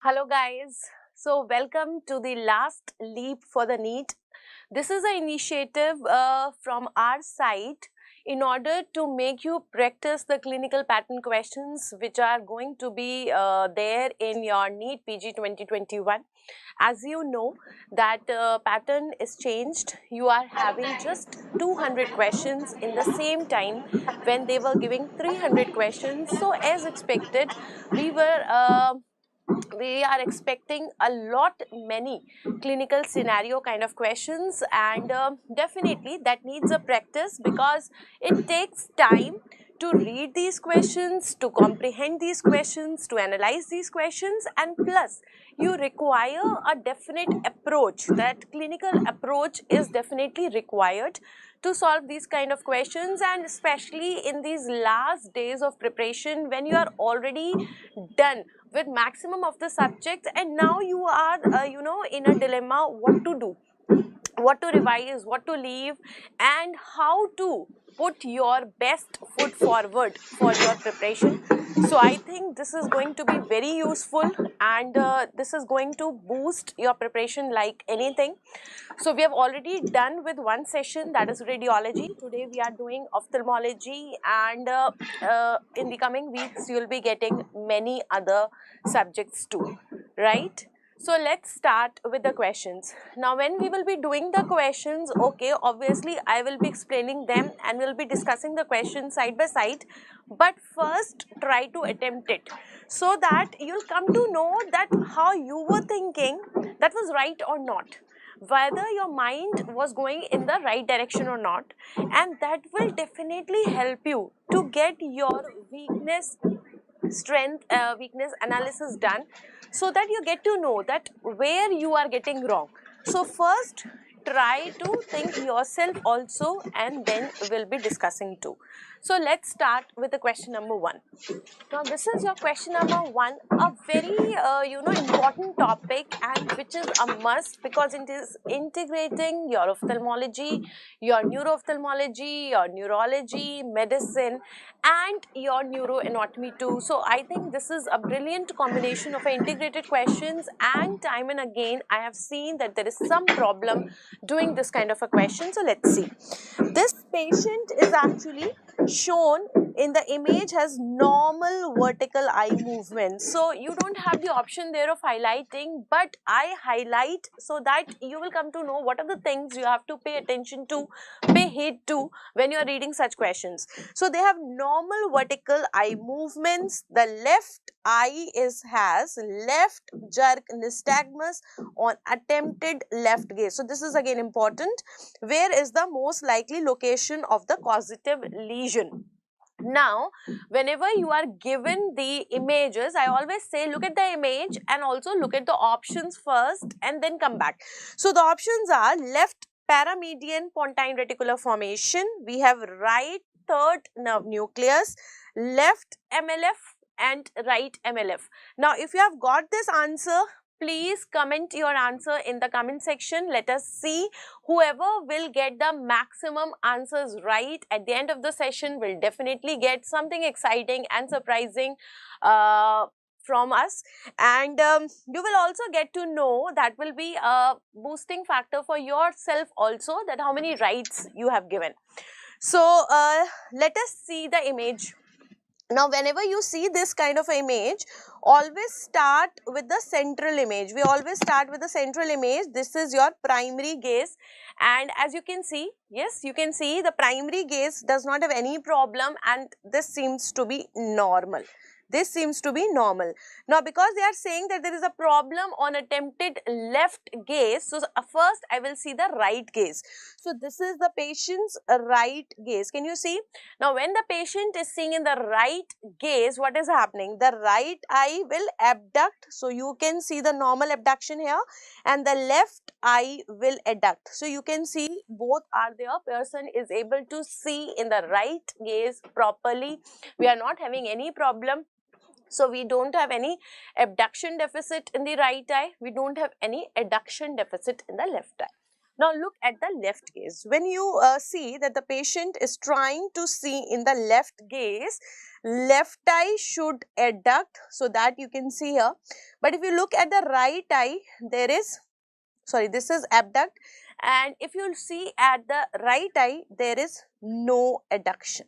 Hello guys. So welcome to the last leap for the NEET. This is an initiative from our side in order to make you practice the clinical pattern questions which are going to be there in your NEET PG 2021. As you know that pattern is changed. You are having just 200 questions in the same time when they were giving 300 questions. So as expected, we were we are expecting a lot many clinical scenario kind of questions, and definitely that needs a practice because it takes time to read these questions, to comprehend these questions, to analyze these questions, and plus you require a definite approach. That clinical approach is definitely required to solve these kind of questions, and especially in these last days of preparation when you are already done with maximum of the subjects, and now you are in a dilemma what to do, what to revise, what to leave, and how to put your best foot forward for your preparation. So I think this is going to be very useful, and this is going to boost your preparation like anything. So we have already done with one session, that is radiology. Today we are doing ophthalmology, and in the coming weeks you will be getting many other subjects too, right? So let's start with the questions. Now when we will be doing the questions, okay, obviously I will be explaining them and we'll be discussing the questions side by side, but first try to attempt it so that you'll come to know that how you were thinking, that was right or not, whether your mind was going in the right direction or not, and that will definitely help you to get your weakness strength weakness analysis done, so that you get to know that where you are getting wrong. So first try to think yourself also, and then we'll be discussing too. So let's start with the question number one. Now this is your question number one, a very important topic, and which is a must because it is integrating your ophthalmology, your neuro-ophthalmology, your neurology, medicine, and your neuroanatomy too. So I think this is a brilliant combination of integrated questions, and time and again I have seen that there is some problem doing this kind of a question. So let's see. This patient is actually shown in the image has normal vertical eye movement. So you don't have the option there of highlighting, but I highlight so that you will come to know what are the things you have to pay attention to, pay heed to when you are reading such questions. So they have normal vertical eye movements. The left eye has left jerk nystagmus on attempted left gaze. So this is again important. Where is the most likely location of the causative lesion? Now, whenever you are given the images, I always say look at the image and also look at the options first and then come back. So, the options are left paramedian pontine reticular formation, we have right third nerve nucleus, left MLF and right MLF. Now, if you have got this answer, please comment your answer in the comment section. Let us see whoever will get the maximum answers right at the end of the session will definitely get something exciting and surprising from us, and you will also get to know, that will be a boosting factor for yourself also, that how many rights you have given. So let us see the image. Now, whenever you see this kind of image, always start with the central image. We always start with the central image. This is your primary gaze, and as you can see, yes, you can see the primary gaze does not have any problem, and this seems to be normal. This seems to be normal. Now, because they are saying that there is a problem on attempted left gaze, so first I will see the right gaze. So, this is the patient's right gaze. Can you see? Now, when the patient is seeing in the right gaze, what is happening? The right eye will abduct. So, you can see the normal abduction here, and the left eye will adduct. So, you can see both are there. Person is able to see in the right gaze properly. We are not having any problem. So, we don't have any abduction deficit in the right eye. We don't have any adduction deficit in the left eye. Now look at the left gaze. When you see that the patient is trying to see in the left gaze, left eye should adduct, so that you can see here. But if you look at the right eye, there is, sorry, this is abduct, and if you see at the right eye, there is no adduction.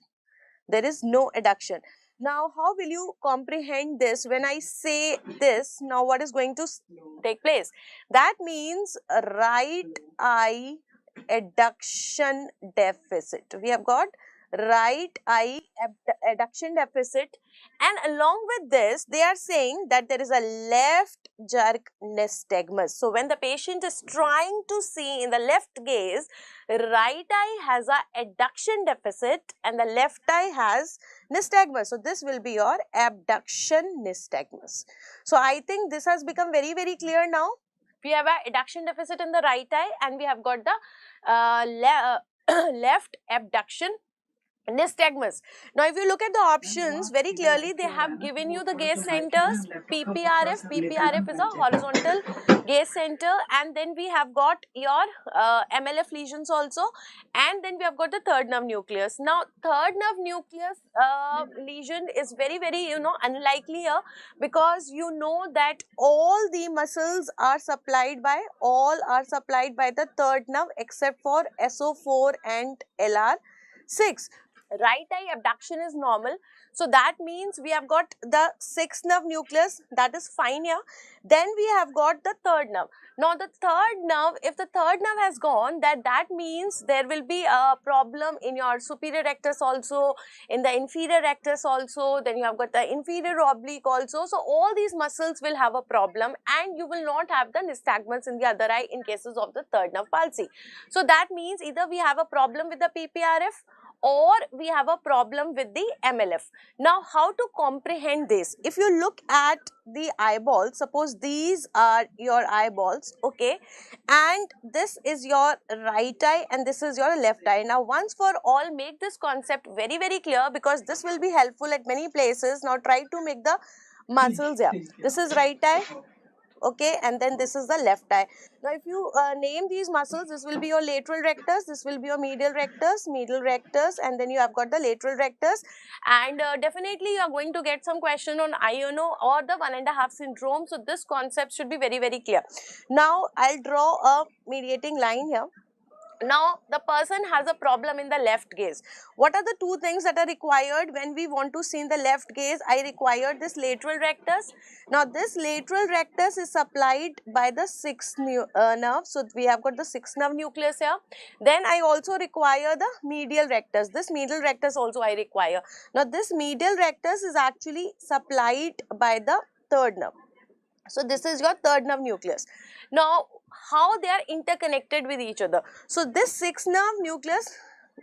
There is no adduction. Now, how will you comprehend this when I say this? Now, what is going to take place? That means right eye adduction deficit. We have got right eye adduction deficit, and along with this, they are saying that there is a left jerk nystagmus. So, when the patient is trying to see in the left gaze, right eye has a adduction deficit and the left eye has nystagmus. So, this will be your abduction nystagmus. So, I think this has become very, very clear now. We have a adduction deficit in the right eye and we have got the left abduction nystagmus. Now, if you look at the options very clearly, they have given you the gaze centers, PPRF. PPRF is a horizontal gaze center, and then we have got your MLF lesions also, and then we have got the third nerve nucleus. Now, third nerve nucleus lesion is very, very, unlikely here, because you know that all the muscles are supplied by the third nerve except for SO4 and LR6. Right eye abduction is normal. So, that means we have got the sixth nerve nucleus, that is fine here. Then we have got the third nerve. Now, the third nerve, if the third nerve has gone, that means there will be a problem in your superior rectus also, in the inferior rectus also, then you have got the inferior oblique also. So, all these muscles will have a problem and you will not have the nystagmus in the other eye in cases of the third nerve palsy. So, that means either we have a problem with the PPRF or we have a problem with the MLF. Now, how to comprehend this? If you look at the eyeballs, suppose these are your eyeballs, okay, and this is your right eye and this is your left eye. Now, once for all, make this concept very, very clear, because this will be helpful at many places. Now, try to make the muscles here. This is right eye, okay, and then this is the left eye. Now, if you name these muscles, this will be your lateral rectus, this will be your medial rectus, and then you have got the lateral rectus, and definitely you are going to get some question on INO or the 1.5 syndrome. So, this concept should be very, very clear. Now, I'll draw a mediating line here. Now, the person has a problem in the left gaze. What are the two things that are required when we want to see in the left gaze? I require this lateral rectus. Now, this lateral rectus is supplied by the sixth nerve. So, we have got the sixth nerve nucleus here. Then, I also require the medial rectus. This medial rectus also I require. Now, this medial rectus is actually supplied by the third nerve. So, this is your third nerve nucleus. Now, how they are interconnected with each other? So, this sixth nerve nucleus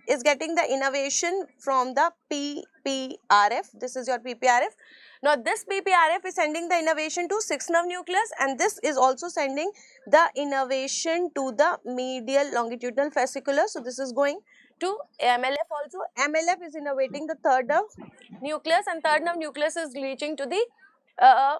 is getting the innervation from the PPRF. This is your PPRF. Now, this PPRF is sending the innervation to sixth nerve nucleus, and this is also sending the innervation to the medial longitudinal fasciculus. So, this is going to MLF also. MLF is innervating the third nerve nucleus, and third nerve nucleus is reaching to the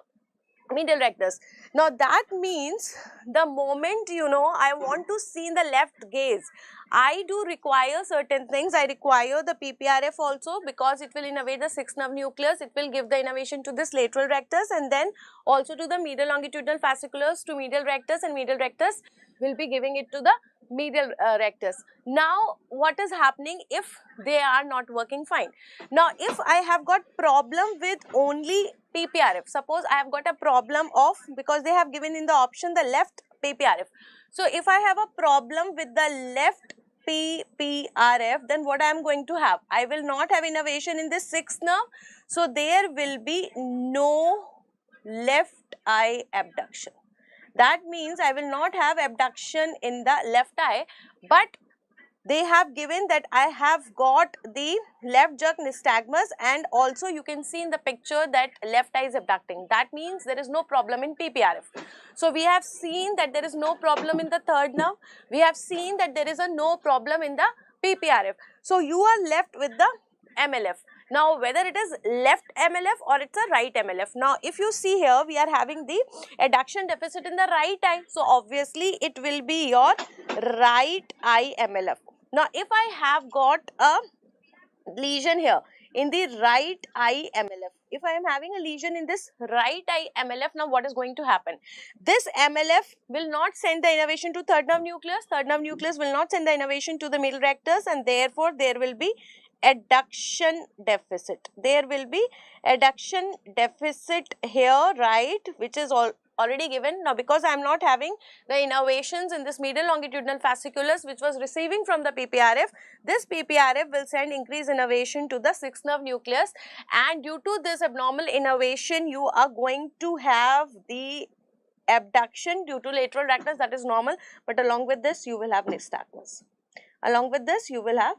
medial rectus. Now, that means the moment, I want to see in the left gaze, I do require certain things. I require the PPRF also, because it will innervate the sixth nerve nucleus. It will give the innervation to this lateral rectus and then also to the medial longitudinal fasciculus to medial rectus, and medial rectus will be giving it to the medial rectus. Now, what is happening if they are not working fine? Now, if I have got problem with only PPRF, suppose I have got a problem of, because they have given in the option the left PPRF. So, if I have a problem with the left PPRF, then what I am going to have? I will not have innervation in this sixth nerve. So, there will be no left eye abduction. That means I will not have abduction in the left eye, but they have given that I have got the left jerk nystagmus, and also you can see in the picture that left eye is abducting. That means there is no problem in PPRF. So, we have seen that there is no problem in the third nerve. We have seen that there is no problem in the PPRF. So, you are left with the MLF. Now whether it is left MLF or it's a right MLF. Now if you see here, we are having the adduction deficit in the right eye, so obviously it will be your right eye MLF. Now if I have got a lesion here in the right eye MLF, if I am having a lesion in this right eye MLF, now what is going to happen? This MLF will not send the innervation to third nerve nucleus will not send the innervation to the middle rectus, and therefore there will be adduction deficit. There will be adduction deficit here, right, which is already given. Now because I am not having the innervations in this medial longitudinal fasciculus which was receiving from the PPRF, this PPRF will send increased innervation to the sixth nerve nucleus, and due to this abnormal innervation you are going to have the abduction due to lateral rectus, that is normal, but along with this you will have nystagmus. Along with this you will have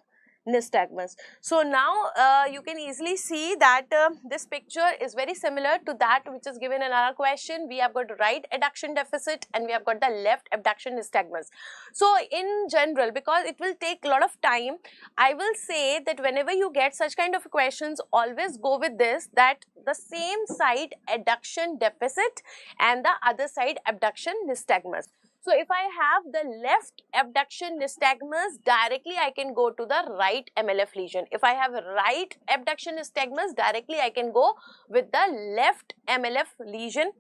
nystagmus. So now you can easily see that this picture is very similar to that which is given in our question. We have got right adduction deficit and we have got the left abduction nystagmus. So in general, because it will take a lot of time, I will say that whenever you get such kind of questions, always go with this, that the same side adduction deficit and the other side abduction nystagmus. So if I have the left abduction nystagmus, directly I can go to the right MLF lesion. If I have right abduction nystagmus, directly I can go with the left MLF lesion.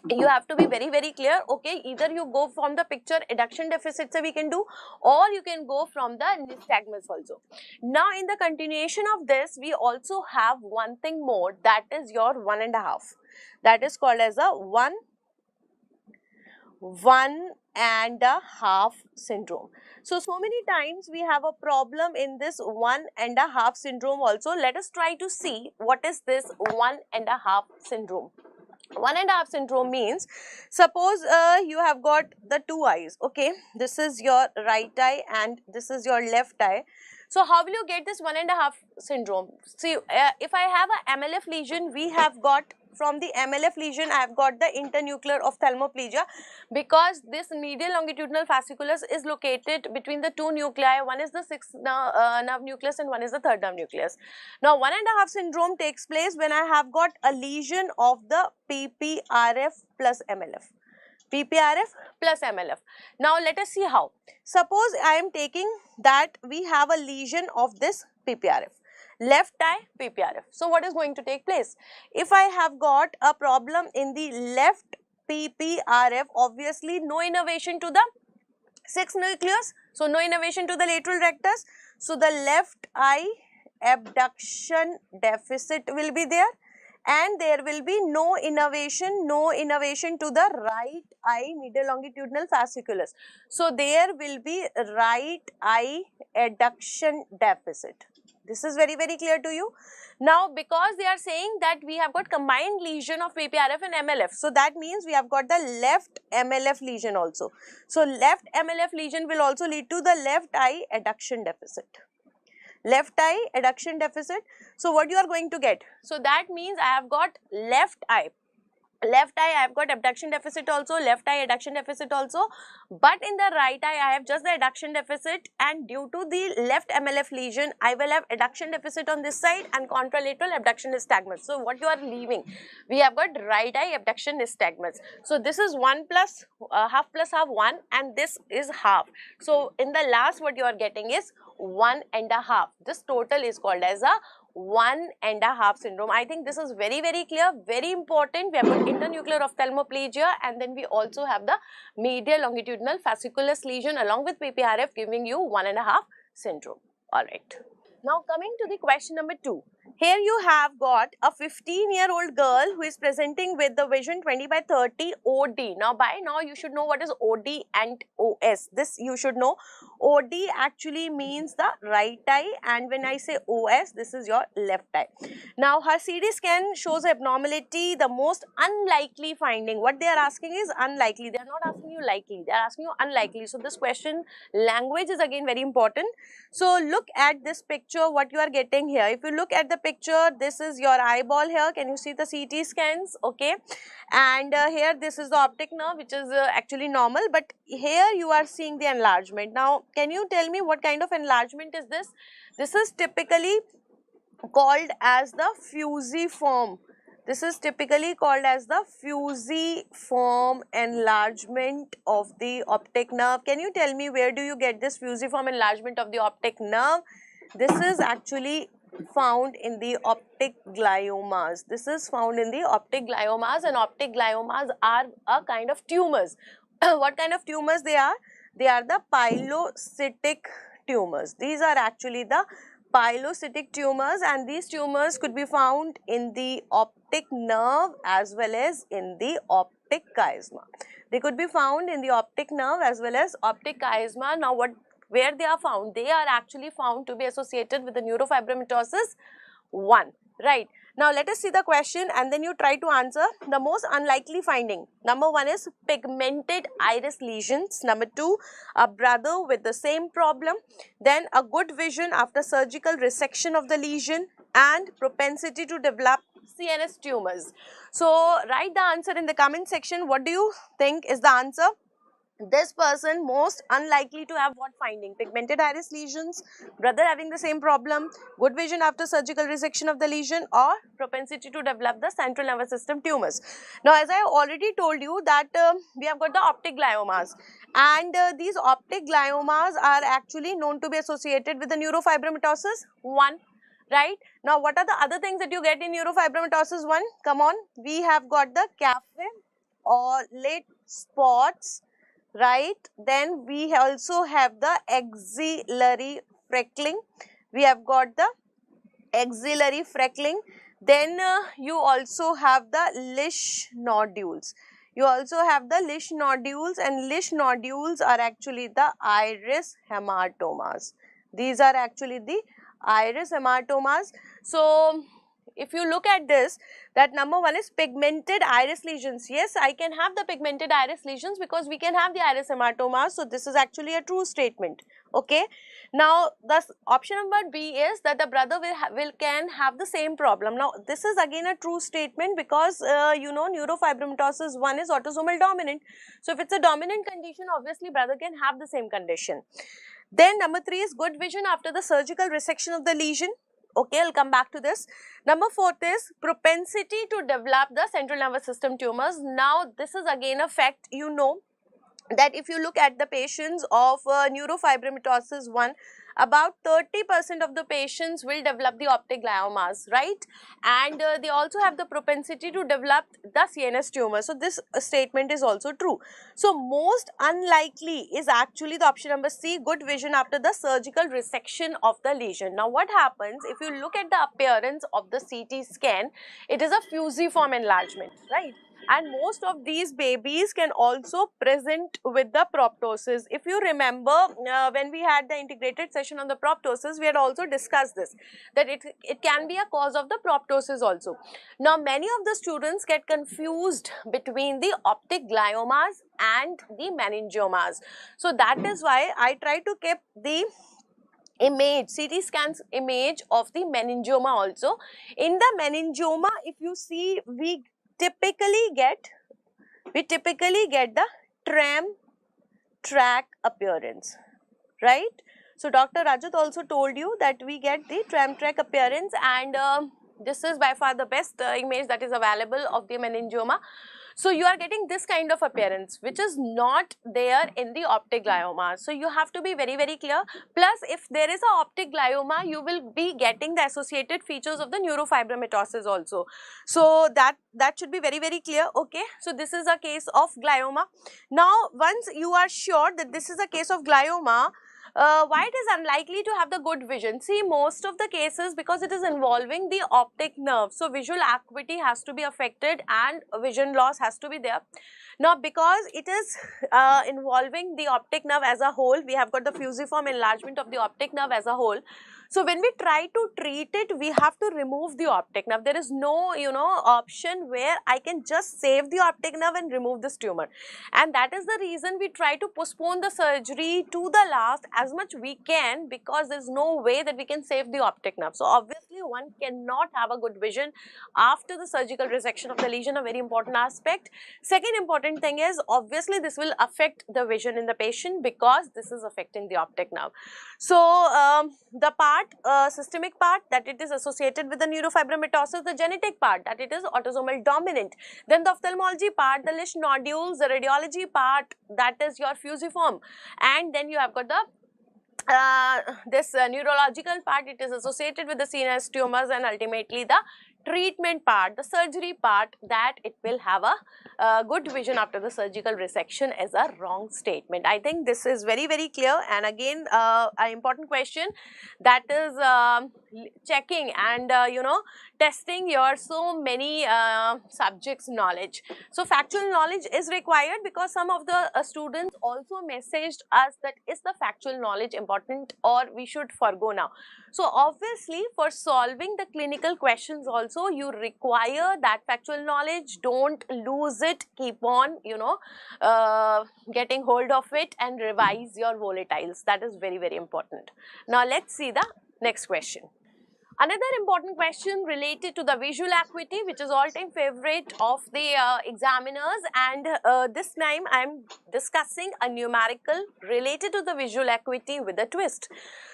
You have to be very clear. Okay, either you go from the picture adduction deficit we can do, or you can go from the nystagmus also. Now in the continuation of this, we also have one thing more, that is your 1.5. That is called as a 1.5 syndrome. So many times we have a problem in this 1.5 syndrome also. Let us try to see what is this 1.5 syndrome. 1.5 syndrome means, suppose you have got the two eyes, okay, this is your right eye and this is your left eye. So how will you get this 1.5 syndrome? See, if I have a MLF lesion, we have got from the MLF lesion, I have got the internuclear ophthalmoplegia, because this medial longitudinal fasciculus is located between the two nuclei. One is the sixth nerve nucleus and one is the third nerve nucleus. Now 1.5 syndrome takes place when I have got a lesion of the PPRF plus MLF. PPRF plus MLF. Now let us see how. Suppose I am taking that we have a lesion of this PPRF. Left eye PPRF. So what is going to take place? If I have got a problem in the left PPRF, obviously no innervation to the sixth nucleus, so no innervation to the lateral rectus. So the left eye abduction deficit will be there, and there will be no innervation to the right eye medial longitudinal fasciculus. So there will be right eye adduction deficit. This is very clear to you. Now because they are saying that we have got combined lesion of PPRF and MLF, so that means we have got the left MLF lesion also. So left MLF lesion will also lead to the left eye adduction deficit. Left eye adduction deficit. So what you are going to get? So that means I have got left eye I have got abduction deficit also, left eye adduction deficit also, but in the right eye I have just the adduction deficit, and due to the left MLF lesion I will have adduction deficit on this side and contralateral abduction nystagmus. So what you are leaving? We have got right eye abduction nystagmus. So this is 1 plus half plus half 1, and this is half. So in the last what you are getting is 1.5. This total is called as a 1.5 syndrome. I think this is very clear, very important. We have got internuclear ophthalmoplegia, and then we also have the medial longitudinal fasciculus lesion along with PPRF giving you 1.5 syndrome. Alright. Now coming to the question number 2. Here you have got a 15-year-old girl who is presenting with the vision 20/30 OD. Now by now you should know what is OD and OS. This you should know. OD actually means the right eye, and when I say OS, this is your left eye. Now her CT scan shows abnormality, the most unlikely finding. What they are asking is unlikely. They are not asking you likely, they are asking you unlikely. So this question language is again very important. So look at this picture, what you are getting here. If you look at the picture, this is your eyeball here. Can you see the CT scans? Okay, and here this is the optic nerve, which is actually normal, but here you are seeing the enlargement. Now can you tell me what kind of enlargement is this? This is typically called as the fusiform. This is typically called as the fusiform enlargement of the optic nerve. Can you tell me where do you get this fusiform enlargement of the optic nerve? This is actually found in the optic gliomas. This is found in the optic gliomas, and optic gliomas are a kind of tumors. What kind of tumors they are? They are the pilocytic tumors. These are actually the pilocytic tumors, and these tumors could be found in the optic nerve as well as in the optic chiasma. They could be found in the optic nerve as well as optic chiasma. Now, where they are found? They are actually found to be associated with the neurofibromatosis 1, right? Now, let us see the question and then you try to answer. The most unlikely finding. Number 1 is pigmented iris lesions. Number 2, a brother with the same problem. Then a good vision after surgical resection of the lesion, and propensity to develop CNS tumors. So, write the answer in the comment section. What do you think is the answer? This person most unlikely to have what finding? Pigmented iris lesions, brother having the same problem, good vision after surgical resection of the lesion, or propensity to develop the central nervous system tumors. Now, as I already told you that we have got the optic gliomas, and these optic gliomas are actually known to be associated with the neurofibromatosis 1. Right. Now, what are the other things that you get in neurofibromatosis 1? Come on, we have got the cafe or late spots, right? Then we also have the axillary freckling. We have got the axillary freckling. Then you also have the Lisch nodules. You also have the Lisch nodules, and Lisch nodules are actually the iris hematomas. These are actually the iris hematomas. So, if you look at this, that number 1 is pigmented iris lesions. Yes, I can have the pigmented iris lesions because we can have the iris hematomas. So, this is actually a true statement. Okay. Now, the option number B is that the brother can have the same problem. Now, this is again a true statement because you know, neurofibromatosis 1 is autosomal dominant. So, if it's a dominant condition, obviously brother can have the same condition. Then number 3 is good vision after the surgical resection of the lesion. Okay, I'll come back to this. Number 4 is propensity to develop the central nervous system tumors. Now, this is again a fact, you know, that if you look at the patients of neurofibromatosis 1, about 30% of the patients will develop the optic gliomas, right? And they also have the propensity to develop the CNS tumor. So, this statement is also true. So, most unlikely is actually the option number C, good vision after the surgical resection of the lesion. Now, what happens if you look at the appearance of the CT scan? It is a fusiform enlargement, right? And most of these babies can also present with the proptosis. If you remember, when we had the integrated session on the proptosis, we had also discussed this, that it can be a cause of the proptosis also. Now, many of the students get confused between the optic gliomas and the meningiomas. So, that is why I try to keep the image, CT scans image of the meningioma also. In the meningioma, if you see, we typically get the tram track appearance, right? So, Dr. Rajat also told you that we get the tram track appearance, and this is by far the best image that is available of the meningioma. So, you are getting this kind of appearance which is not there in the optic glioma. So, you have to be very, very clear. Plus, if there is a optic glioma, you will be getting the associated features of the neurofibromatosis also. So, that should be very, very clear. Okay. So, this is a case of glioma. Now, once you are sure that this is a case of glioma, why it is unlikely to have the good vision? See, most of the cases, because it is involving the optic nerve, so visual acuity has to be affected and vision loss has to be there. Now, because it is involving the optic nerve as a whole, we have got the fusiform enlargement of the optic nerve as a whole. So, when we try to treat it, we have to remove the optic nerve. There is no, you know, option where I can just save the optic nerve and remove this tumor. And that is the reason we try to postpone the surgery to the last as much we can, because there is no way that we can save the optic nerve. So, obviously, one cannot have a good vision after the surgical resection of the lesion, a very important aspect. Second important important thing is, obviously this will affect the vision in the patient because this is affecting the optic nerve. So the part, systemic part, that it is associated with the neurofibromatosis, the genetic part, that it is autosomal dominant. Then the ophthalmology part, the Lisch nodules, the radiology part, that is your fusiform, and then you have got the this neurological part, it is associated with the CNS tumors, and ultimately the treatment part, the surgery part, that it will have a good vision after the surgical resection as a wrong statement. I think this is very, very clear, and again an important question, that is checking and you know, testing your so many subjects knowledge. So factual knowledge is required because some of the students also messaged us that is the factual knowledge important or we should forgo now. So obviously for solving the clinical questions also you require that factual knowledge. Don't lose it, keep on, you know, getting hold of it and revise your volatiles. That is very, very important. Now let's see the next question. Another important question related to the visual acuity, which is all-time favorite of the examiners, and this time I am discussing a numerical related to the visual acuity with a twist.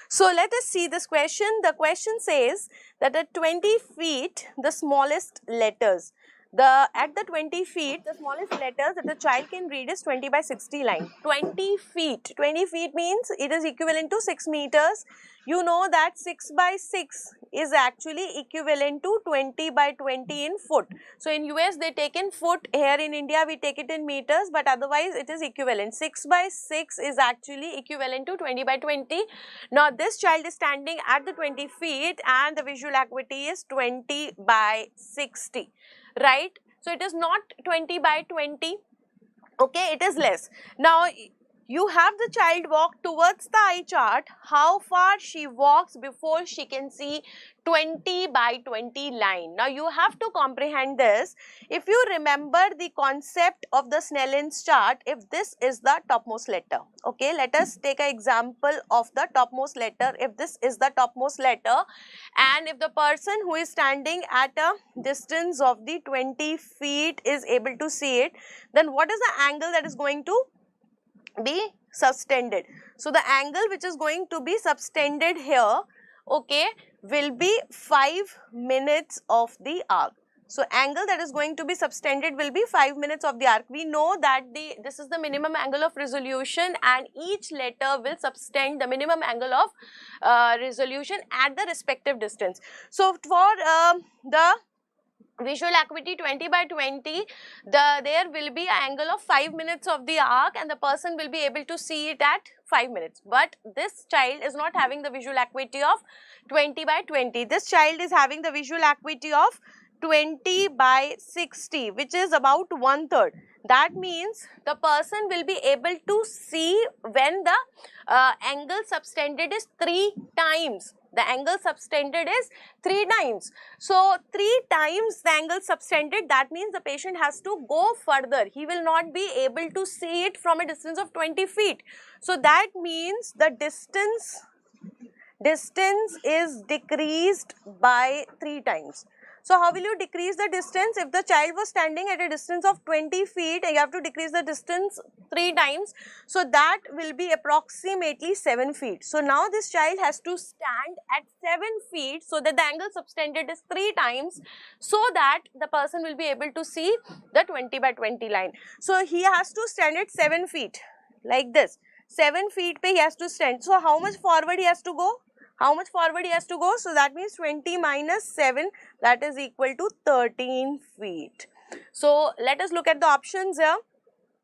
So let us see this question. The question says that at 20 feet, the smallest letters, at the 20 feet, the smallest letters that the child can read is 20 by 60 line. 20 feet. 20 feet means it is equivalent to 6 meters. You know that 6 by 6 is actually equivalent to 20 by 20 in foot. So in US they take in foot, here in India we take it in meters, but otherwise it is equivalent. 6 by 6 is actually equivalent to 20 by 20. Now this child is standing at the 20 feet and the visual acuity is 20 by 60. Right? So it is not 20 by 20, okay, it is less. Now you have the child walk towards the eye chart, how far she walks before she can see 20 by 20 line. Now you have to comprehend this. If you remember the concept of the Snellen's chart, if this is the topmost letter, okay, let us take an example of the topmost letter. If this is the topmost letter and if the person who is standing at a distance of the 20 feet is able to see it, then what is the angle that is going to be subtended? So the angle which is going to be subtended here, okay, will be 5 minutes of the arc. So angle that is going to be subtended will be 5 minutes of the arc. We know that this is the minimum angle of resolution and each letter will subtend the minimum angle of resolution at the respective distance. So for the visual acuity 20 by 20, there will be an angle of 5 minutes of the arc and the person will be able to see it at 5 minutes. But this child is not having the visual acuity of 20 by 20. This child is having the visual acuity of 20 by 60, which is about 1/3. That means the person will be able to see when the angle subtended is 3 times. The angle subtended is 3 times. So 3 times the angle subtended, that means the patient has to go further. He will not be able to see it from a distance of 20 feet. So that means the distance is decreased by 3 times. So how will you decrease the distance? If the child was standing at a distance of 20 feet, you have to decrease the distance 3 times. So that will be approximately 7 feet. So now this child has to stand at 7 feet so that the angle subtended is 3 times so that the person will be able to see the 20 by 20 line. So he has to stand at 7 feet like this. 7 feet pe he has to stand. So how much forward he has to go? How much forward he has to go? So that means 20 minus 7, that is equal to 13 feet. So let us look at the options here.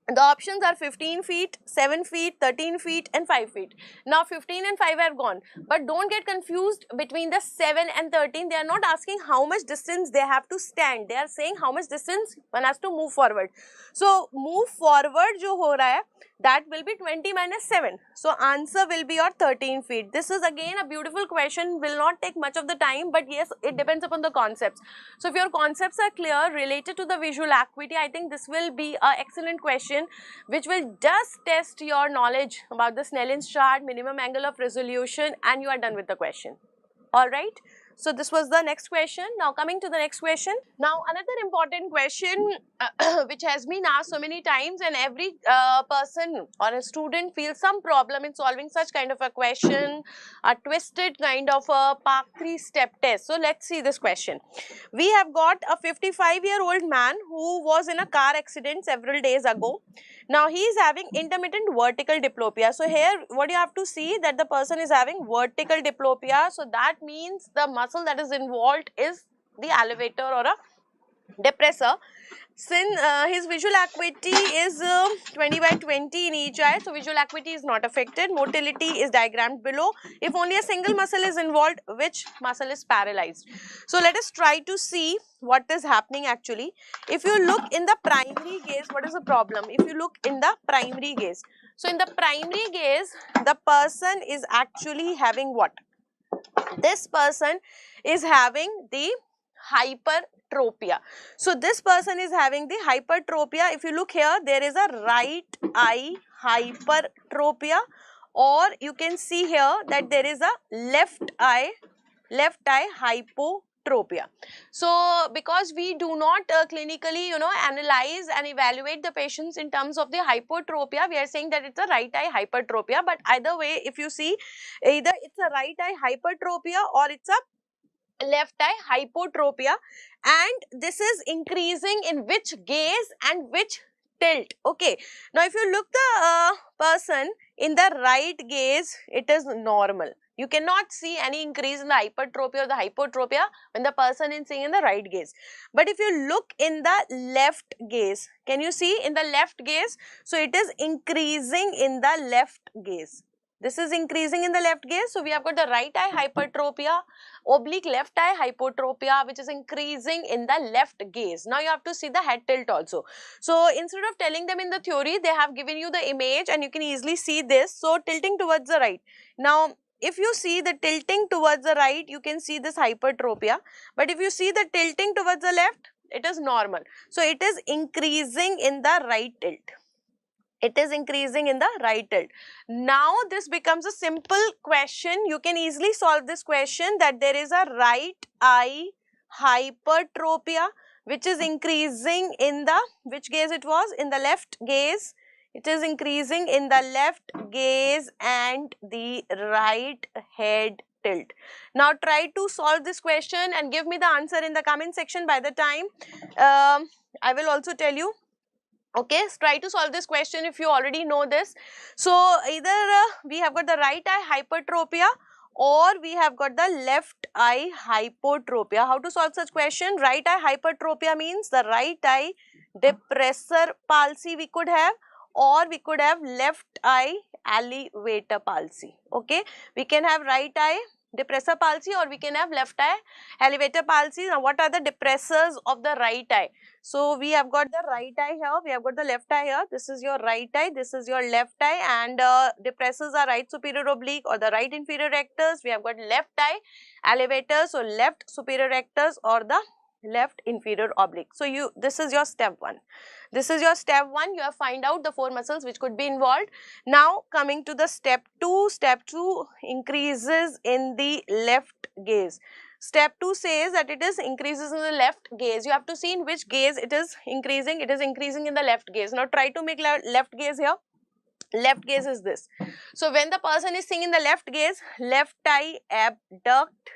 The options are 15 feet, 7 feet, 13 feet and 5 feet. Now 15 and 5 are gone, but don't get confused between the 7 and 13. They are not asking how much distance they have to stand. They are saying how much distance one has to move forward. So move forward jo ho raha hai, that will be 20 minus 7. So answer will be your 13 feet. This is again a beautiful question, will not take much of the time, but yes, it depends upon the concepts. So if your concepts are clear related to the visual acuity, I think this will be an excellent question which will just test your knowledge about the Snellen's chart, minimum angle of resolution, and you are done with the question. Alright. So this was the next question. Now coming to the next question. Now another important question which has been asked so many times, and every person or a student feels some problem in solving such kind of a question, a twisted kind of a Part 3 step test. So let's see this question. We have got a 55-year-old man who was in a car accident several days ago. Now he is having intermittent vertical diplopia. So here what you have to see, that the person is having vertical diplopia. So that means the muscle that is involved is the elevator or a depressor. Since his visual acuity is 20 by 20 in each eye, so visual acuity is not affected. Motility is diagrammed below. If only a single muscle is involved, which muscle is paralyzed? So let us try to see what is happening actually. If you look in the primary gaze, what is the problem? If you look in the primary gaze, so in the primary gaze, the person is actually having what? This person is having the hypertropia. So this person is having the hypertropia. If you look here, there is a right eye hypertropia, or you can see here that there is a left eye hypotropia. So because we do not clinically analyze and evaluate the patients in terms of the hypotropia, we are saying that it's a right eye hypertropia. But either way, if you see, either it's a right eye hypertropia or it's a left eye hypotropia, and this is increasing in which gaze and which tilt. Okay, now if you look the person in the right gaze, it is normal. You cannot see any increase in the hypertropia or the hypotropia when the person is seeing in the right gaze. But if you look in the left gaze, can you see in the left gaze? So it is increasing in the left gaze. This is increasing in the left gaze. So we have got the right eye hypertropia, oblique left eye hypotropia, which is increasing in the left gaze. Now you have to see the head tilt also. So instead of telling them in the theory, they have given you the image and you can easily see this. So tilting towards the right. Now if you see the tilting towards the right, you can see this hypertropia. But if you see the tilting towards the left, it is normal. So it is increasing in the right tilt. It is increasing in the right tilt. Now this becomes a simple question. You can easily solve this question, that there is a right eye hypertropia which is increasing in the, which gaze it was? In the left gaze. It is increasing in the left gaze and the right head tilt. Now try to solve this question and give me the answer in the comment section. By the time I will also tell you. Okay, so try to solve this question if you already know this. So either we have got the right eye hypertropia or we have got the left eye hypotropia. How to solve such question? Right eye hypertropia means the right eye depressor palsy we could have, or we could have left eye elevator palsy. Okay, we can have right eye depressor palsy or we can have left eye elevator palsy. Now what are the depressors of the right eye? So we have got the right eye here, we have got the left eye here. This is your right eye, this is your left eye, and depressors are right superior oblique or the right inferior rectus. We have got left eye elevator, so left superior rectus or the left inferior oblique. So this is your step 1. This is your step 1. You have find out the 4 muscles which could be involved. Now coming to the step 2. Step 2 increases in the left gaze. Step 2 says that it is increases in the left gaze. You have to see in which gaze it is increasing. It is increasing in the left gaze. Now try to make left gaze here. Left gaze is this. So when the person is seeing in the left gaze, left eye abduct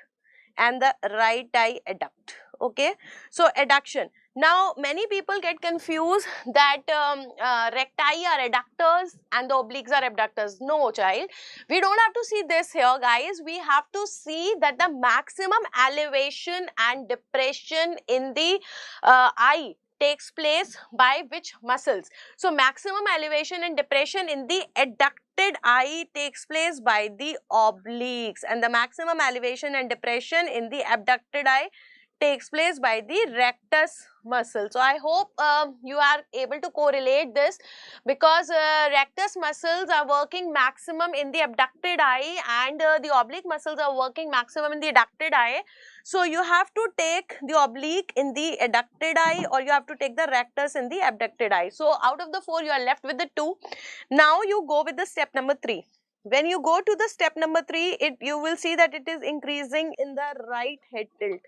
and the right eye adduct. Okay, so adduction. Now many people get confused that recti are adductors and the obliques are abductors. No child, we don't have to see this here guys. We have to see that the maximum elevation and depression in the eye takes place by which muscles. So maximum elevation and depression in the adducted eye takes place by the obliques, and the maximum elevation and depression in the abducted eye takes place by the rectus muscle. So I hope you are able to correlate this, because rectus muscles are working maximum in the abducted eye and the oblique muscles are working maximum in the adducted eye. So you have to take the oblique in the adducted eye or you have to take the rectus in the abducted eye. So out of the 4 you are left with the 2. Now you go with the step number 3. when you go to the step number 3, you will see that it is increasing in the right head tilt.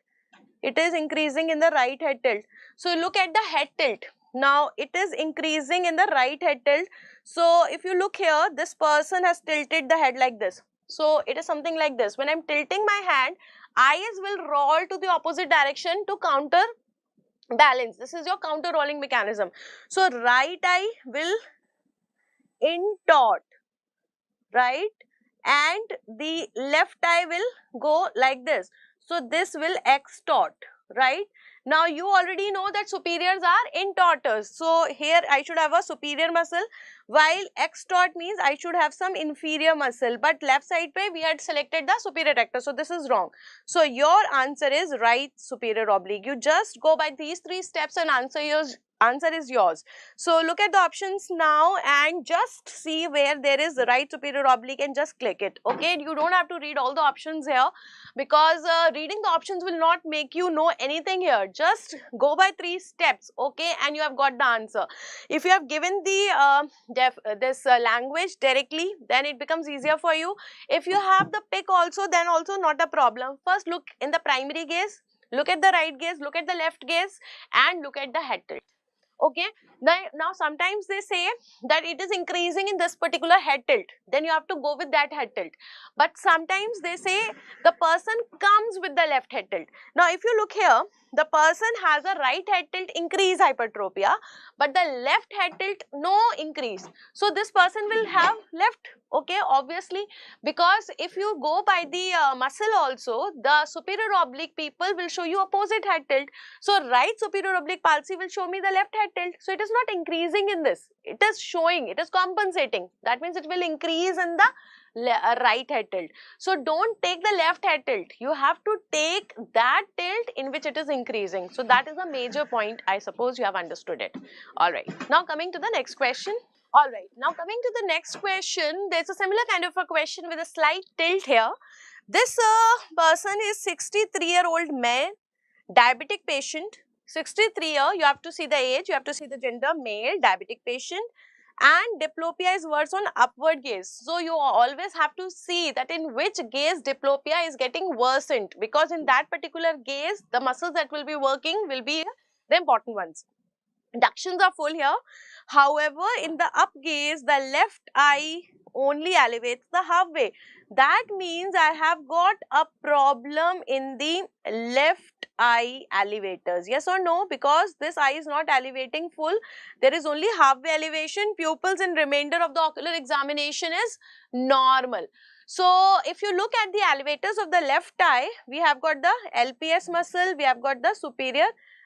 It is increasing in the right head tilt. So look at the head tilt. Now it is increasing in the right head tilt. So if you look here, this person has tilted the head like this. So it is something like this. When I am tilting my hand, eyes will roll to the opposite direction to counter balance. This is your counter rolling mechanism. So right eye will intort, right, and the left eye will go like this. So this will extort, right. Now you already know that superiors are intorters. So here I should have a superior muscle, while extort means I should have some inferior muscle, but left side pe we had selected the superior rectus. So this is wrong. So your answer is right superior oblique. You just go by these 3 steps and answer is yours. So look at the options now and just see where there is right superior oblique and just click it. Okay, you don't have to read all the options here, because reading the options will not make you know anything here. Just go by 3 steps, okay, and you have got the answer. If you have given the language directly, then it becomes easier for you. If you have the pick also, then also not a problem. First look in the primary gaze, look at the right gaze, look at the left gaze, and look at the head tilt. Okay, now sometimes they say that it is increasing in this particular head tilt, then you have to go with that head tilt. But sometimes they say the person comes with the left head tilt. Now if you look here, the person has a right head tilt increase hypertropia, but the left head tilt no increase. So this person will have left, okay, obviously, because if you go by the muscle also, the superior oblique people will show you opposite head tilt. So right superior oblique palsy will show me the left head tilt. So it is not increasing in this, it is showing, it is compensating. That means it will increase in the right head tilt. So don't take the left head tilt, you have to take that tilt in which it is increasing. So that is a major point. I suppose you have understood it. Alright, now coming to the next question. Alright, now coming to the next question, there's a similar kind of a question with a slight tilt here. This person is 63-year-old man, diabetic patient, 63-year, you have to see the age, you have to see the gender, male, diabetic patient, and diplopia is worse on upward gaze. So you always have to see that in which gaze diplopia is getting worsened, because in that particular gaze, the muscles that will be working will be the important ones. Ductions are full here. However, in the up gaze, the left eye only elevates the halfway. That means I have got a problem in the left eye elevators. Yes or no? Because this eye is not elevating full. There is only halfway elevation. Pupils in remainder of the ocular examination is normal. So if you look at the elevators of the left eye, we have got the LPS muscle, we have got the superior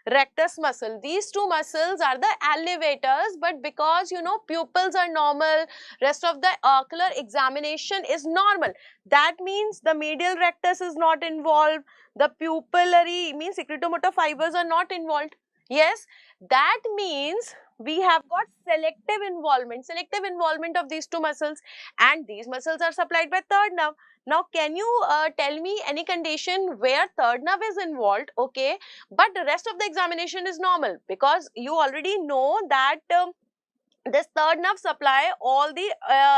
rectus muscle. These 2 muscles are the elevators, but because you know pupils are normal, rest of the ocular examination is normal. That means the medial rectus is not involved, the pupillary means secretomotor fibers are not involved. Yes, that means we have got selective involvement of these 2 muscles, and these muscles are supplied by third nerve. Now, can you tell me any condition where third nerve is involved, okay, but the rest of the examination is normal? Because you already know that this third nerve supply all the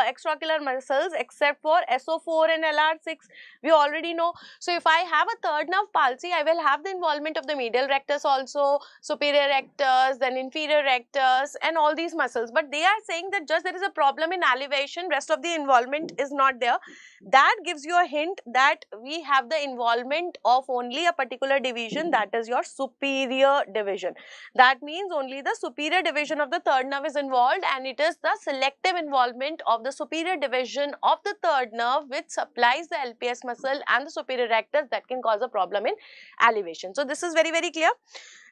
extraocular muscles except for SO4 and LR6, we already know. So if I have a third nerve palsy, I will have the involvement of the medial rectus also, superior rectus, then inferior rectus, and all these muscles. But they are saying that just there is a problem in elevation, rest of the involvement is not there. That gives you a hint that we have the involvement of only a particular division, that is your superior division. That means only the superior division of the third nerve is involved, and it is the selective involvement of the superior division of the third nerve which supplies the LPS muscle and the superior rectus that can cause a problem in elevation. So this is very, very clear.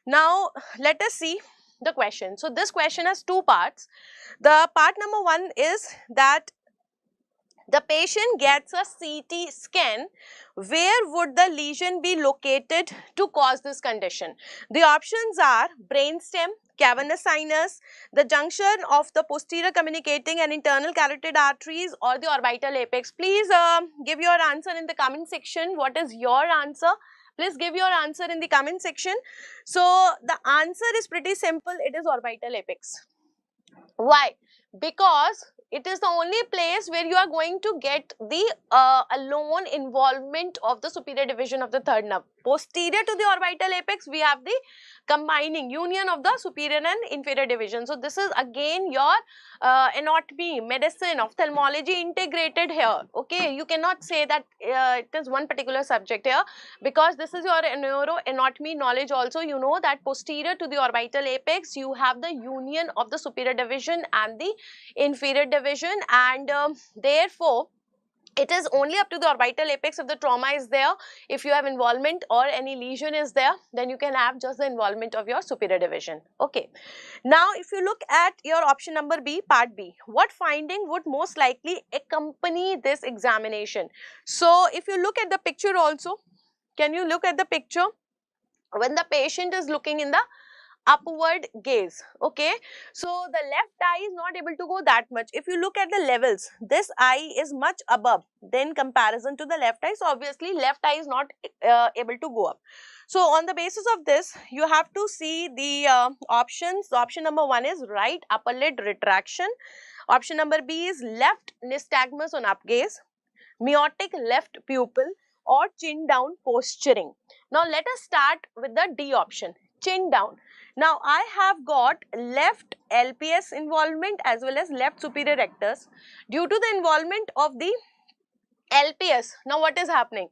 Now let us see the question. So this question has 2 parts. The part number 1 is that the patient gets a CT scan. Where would the lesion be located to cause this condition? The options are brainstem, cavernous sinus, the junction of the posterior communicating and internal carotid arteries, or the orbital apex. Please give your answer in the comment section. What is your answer? Please give your answer in the comment section. So the answer is pretty simple. It is orbital apex. Why? Because It is the only place where you are going to get the alone involvement of the superior division of the third nerve. Posterior to the orbital apex, we have the combining union of the superior and inferior division. So this is again your anatomy, medicine, ophthalmology integrated here. Okay, you cannot say that it is one particular subject here, because this is your neuro anatomy knowledge also. You know that posterior to the orbital apex, you have the union of the superior division and the inferior division, and therefore it is only up to the orbital apex if the trauma is there. If you have involvement or any lesion is there, then you can have just the involvement of your superior division. Okay. Now, if you look at your option number B, part B, what finding would most likely accompany this examination? So, if you look at the picture also, can you look at the picture? When the patient is looking in the upward gaze, okay, so the left eye is not able to go that much. If you look at the levels, this eye is much above than comparison to the left eye, so obviously left eye is not able to go up. So on the basis of this, you have to see the options. So option number 1 is right upper lid retraction, option number B is left nystagmus on up gaze, miotic left pupil, or chin down posturing. Now let us start with the D option, chin down. Now I have got left LPS involvement as well as left superior rectus. Due to the involvement of the LPS, now what is happening?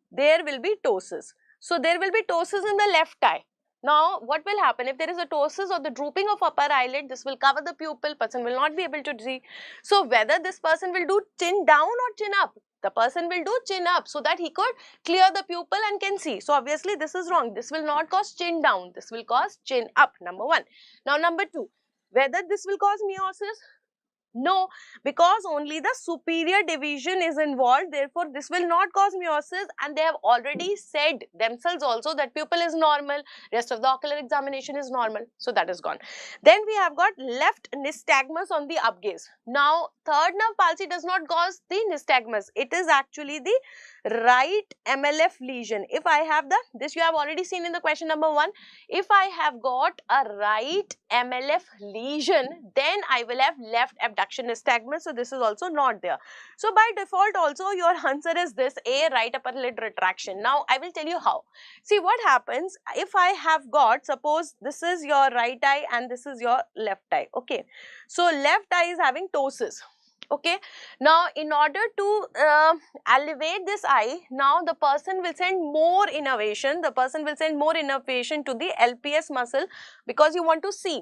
There will be ptosis. So there will be ptosis in the left eye. Now what will happen? If there is a ptosis or the drooping of upper eyelid, this will cover the pupil, person will not be able to see. So whether this person will do chin down or chin up, the person will do chin up so that he could clear the pupil and can see. So obviously this is wrong. This will not cause chin down. This will cause chin up, number 1. Now number 2, whether this will cause miosis? No, because only the superior division is involved, therefore this will not cause miosis, and they have already said themselves also that pupil is normal, rest of the ocular examination is normal, so that is gone. Then we have got left nystagmus on the up gaze. Now third nerve palsy does not cause the nystagmus, it is actually the right MLF lesion. If I have this you have already seen in the question number 1, if I have got a right MLF lesion, then I will have left abduction nystagmus, so this is also not there. So by default also your answer is this, A, right upper lid retraction. Now I will tell you how. See what happens if I have got, suppose this is your right eye and this is your left eye, okay. So left eye is having ptosis. Okay, now in order to elevate this eye, now the person will send more innervation, to the LPS muscle, because you want to see,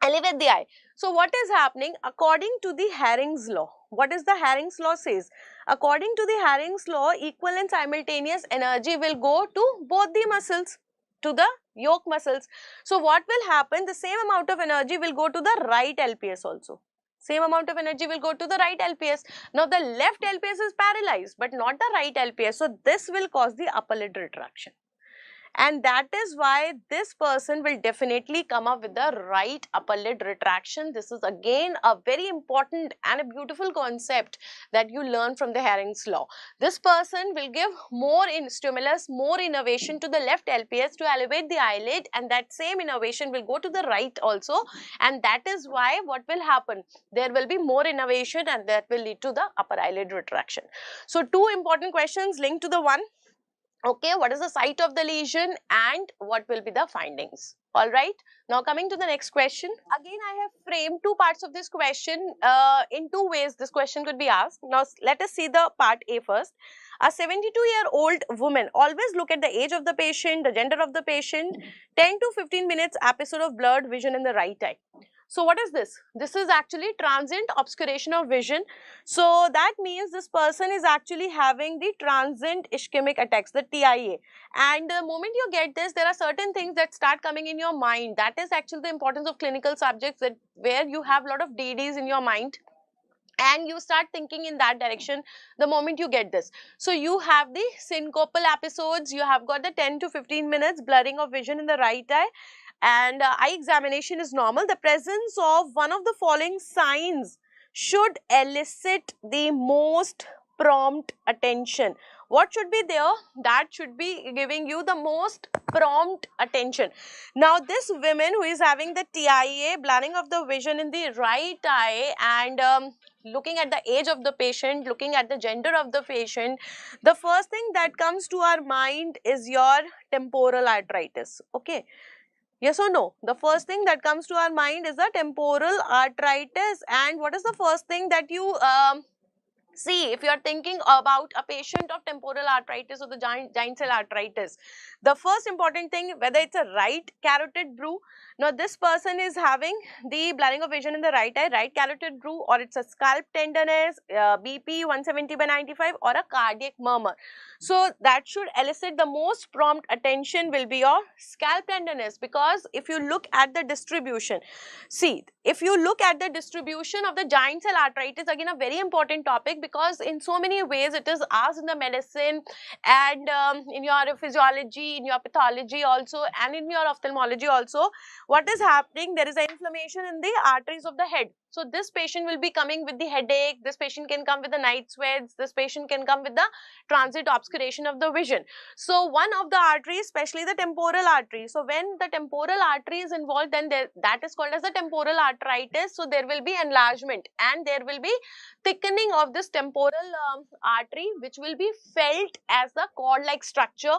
elevate the eye. So what is happening according to the Haring's law? What is the Haring's law says? According to the Haring's law, equal and simultaneous energy will go to both the muscles, to the yoke muscles. So what will happen? The same amount of energy will go to the right LPS also. Same amount of energy will go to the right LPS. Now the left LPS is paralyzed, but not the right LPS. So this will cause the upper lid retraction. And that is why this person will definitely come up with the right upper lid retraction. This is again a very important and a beautiful concept that you learn from the Haring's law. This person will give more stimulus, more innervation to the left LPS to elevate the eyelid, and that same innervation will go to the right also, and that is why what will happen? There will be more innervation and that will lead to the upper eyelid retraction. So two important questions linked to the one. Okay, what is the site of the lesion and what will be the findings? All right, now coming to the next question. Again, I have framed two parts of this question. In two ways this question could be asked. Now, let us see the part A first. A 72-year-old woman, always look at the age of the patient, the gender of the patient, 10 to 15 minutes episode of blurred vision in the right eye. So what is this? This is actually transient obscuration of vision. So that means this person is actually having the transient ischemic attacks, the TIA. And the moment you get this, there are certain things that start coming in your mind. That is actually the importance of clinical subjects, that where you have a lot of DDs in your mind, and you start thinking in that direction the moment you get this. So you have the syncopal episodes, you have got the 10 to 15 minutes blurring of vision in the right eye, and eye examination is normal. The presence of one of the following signs should elicit the most prompt attention. What should be there? That should be giving you the most prompt attention. Now this woman who is having the TIA, blurring of the vision in the right eye, and looking at the age of the patient, looking at the gender of the patient, the first thing that comes to our mind is your temporal arteritis. Okay, yes or no? The first thing that comes to our mind is the temporal arteritis. And what is the first thing that you see if you are thinking about a patient of temporal arteritis or the giant cell arteritis? The first important thing, whether it's a right carotid brew. Now this person is having the blurring of vision in the right eye, right carotid brew, or it's a scalp tenderness, BP 170/95, or a cardiac murmur. So that should elicit the most prompt attention will be your scalp tenderness, because if you look at the distribution, see, if you look at the distribution of the giant cell arteritis, again a very important topic, because in so many ways it is asked in the medicine and in your physiology, in your pathology also, and in your ophthalmology also. What is happening? There is an inflammation in the arteries of the head. So this patient will be coming with the headache, this patient can come with the night sweats, this patient can come with the transit obscuration of the vision. So one of the arteries, especially the temporal artery, so when the temporal artery is involved, then that is called as the temporal arteritis. So there will be enlargement and there will be thickening of this temporal artery, which will be felt as the cord-like structure.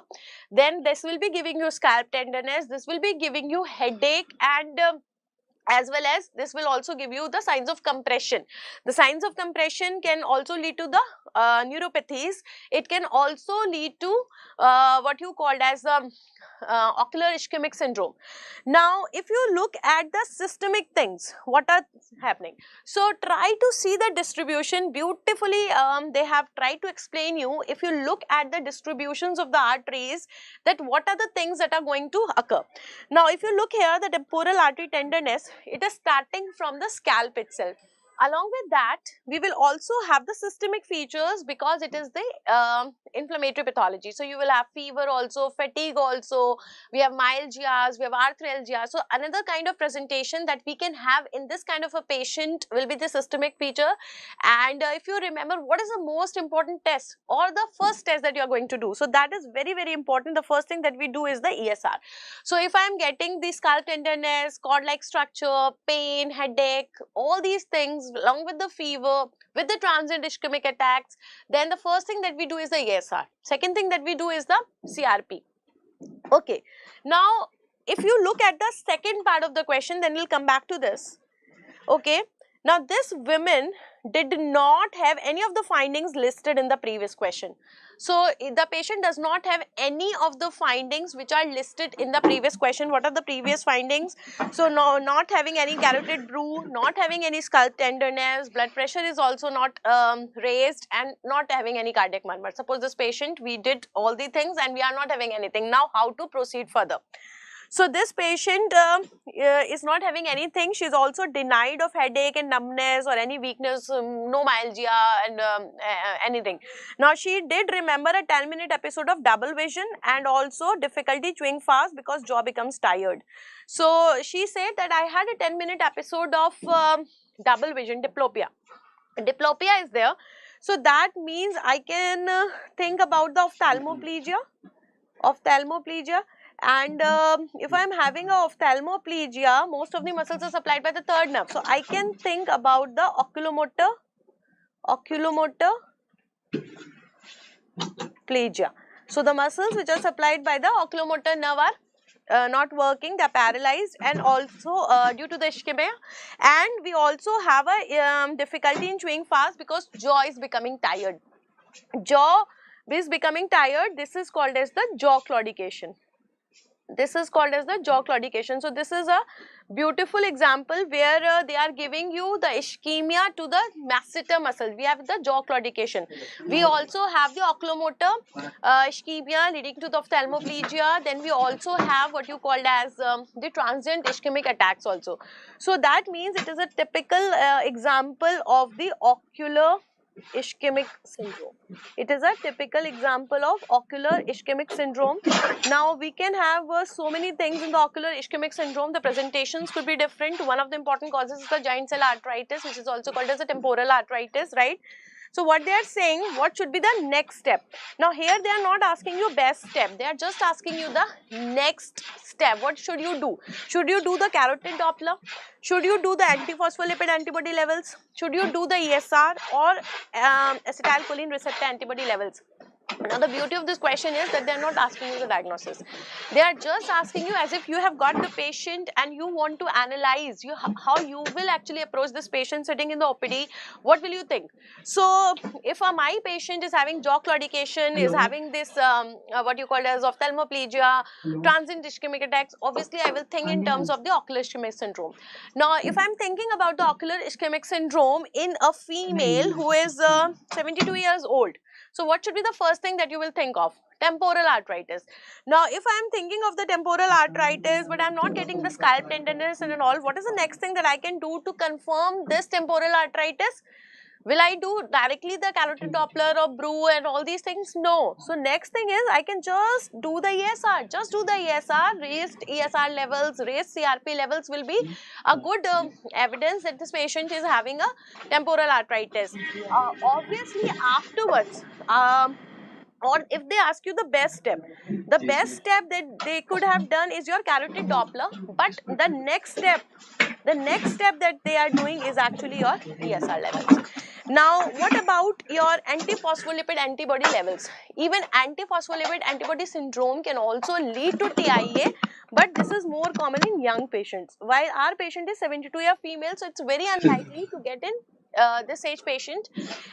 Then this will be giving you scalp tenderness, this will be giving you headache, and as well as this will also give you the signs of compression. The signs of compression can also lead to the neuropathies. It can also lead to what you called as ocular ischemic syndrome. Now, if you look at the systemic things, what are happening? So, try to see the distribution beautifully. They have tried to explain you, if you look at the distributions of the arteries, that what are the things that are going to occur. Now, if you look here, the temporal artery tenderness, it is starting from the scalp itself. Along with that, we will also have the systemic features, because it is the inflammatory pathology. So you will have fever also, fatigue also, we have myalgias, we have arthralgia. So another kind of presentation that we can have in this kind of a patient will be the systemic feature. And if you remember, what is the most important test or the first test that you are going to do? So that is very, very important. The first thing that we do is the ESR. So if I am getting the scalp tenderness, cord-like structure, pain, headache, all these things along with the fever, with the transient ischemic attacks, then the first thing that we do is the ESR. Second thing that we do is the CRP. Okay. Now, if you look at the second part of the question, then we'll come back to this. Okay. Now, this woman did not have any of the findings listed in the previous question. So, the patient does not have any of the findings which are listed in the previous question. What are the previous findings? So, no, not having any carotid brew, not having any scalp tenderness, blood pressure is also not raised, and not having any cardiac murmur. Suppose this patient, we did all the things and we are not having anything. Now, how to proceed further? So this patient is not having anything. She is also denied of headache and numbness or any weakness, no myalgia and anything. Now she did remember a 10-minute episode of double vision and also difficulty chewing fast because jaw becomes tired. So she said that I had a 10-minute episode of double vision, diplopia. Diplopia is there. So that means I can think about the ophthalmoplegia. And if I am having a ophthalmoplegia, most of the muscles are supplied by the third nerve. So I can think about the oculomotor plegia. So the muscles which are supplied by the oculomotor nerve are not working, they are paralyzed, and also due to the ischemia. And we also have a difficulty in chewing fast because jaw is becoming tired. Jaw is becoming tired. This is called as the jaw claudication. This is called as the jaw claudication. So this is a beautiful example where they are giving you the ischemia to the masseter muscle. We have the jaw claudication. We also have the oculomotor ischemia leading to the ophthalmoplegia. Then we also have what you called as the transient ischemic attacks also. So that means it is a typical example of the ocular ischemic syndrome. It is a typical example of ocular ischemic syndrome. Now we can have so many things in the ocular ischemic syndrome. The presentations could be different. One of the important causes is the giant cell arteritis, which is also called as a temporal arteritis, right? So what they are saying, what should be the next step? Now here they are not asking you best step, they are just asking you the next step. What should you do? Should you do the carotid Doppler? Should you do the antiphospholipid antibody levels? Should you do the ESR or acetylcholine receptor antibody levels? Now the beauty of this question is that they are not asking you the diagnosis. They are just asking you as if you have got the patient and you want to analyze how you will actually approach this patient sitting in the OPD. What will you think? So if my patient is having jaw claudication, is having this what you call as ophthalmoplegia, transient ischemic attacks, obviously I will think in terms of the ocular ischemic syndrome. Now if I'm thinking about the ocular ischemic syndrome in a female who is 72 years old, so what should be the first thing that you will think of? Temporal arteritis. Now, if I am thinking of the temporal arteritis, but I am not getting the scalp tenderness and all, what is the next thing that I can do to confirm this temporal arteritis? Will I do directly the carotid Doppler or BRU and all these things? No. So next thing is I can just do the ESR. Just do the ESR. Raised ESR levels, raised CRP levels will be a good evidence that this patient is having a temporal arteritis. Obviously afterwards, or if they ask you the best step that they could have done is your carotid Doppler, but the next step that they are doing is actually your ESR levels. Now, what about your antiphospholipid antibody levels? Even antiphospholipid antibody syndrome can also lead to TIA, but this is more common in young patients. While our patient is 72-year female, so it's very unlikely to get in this age patient.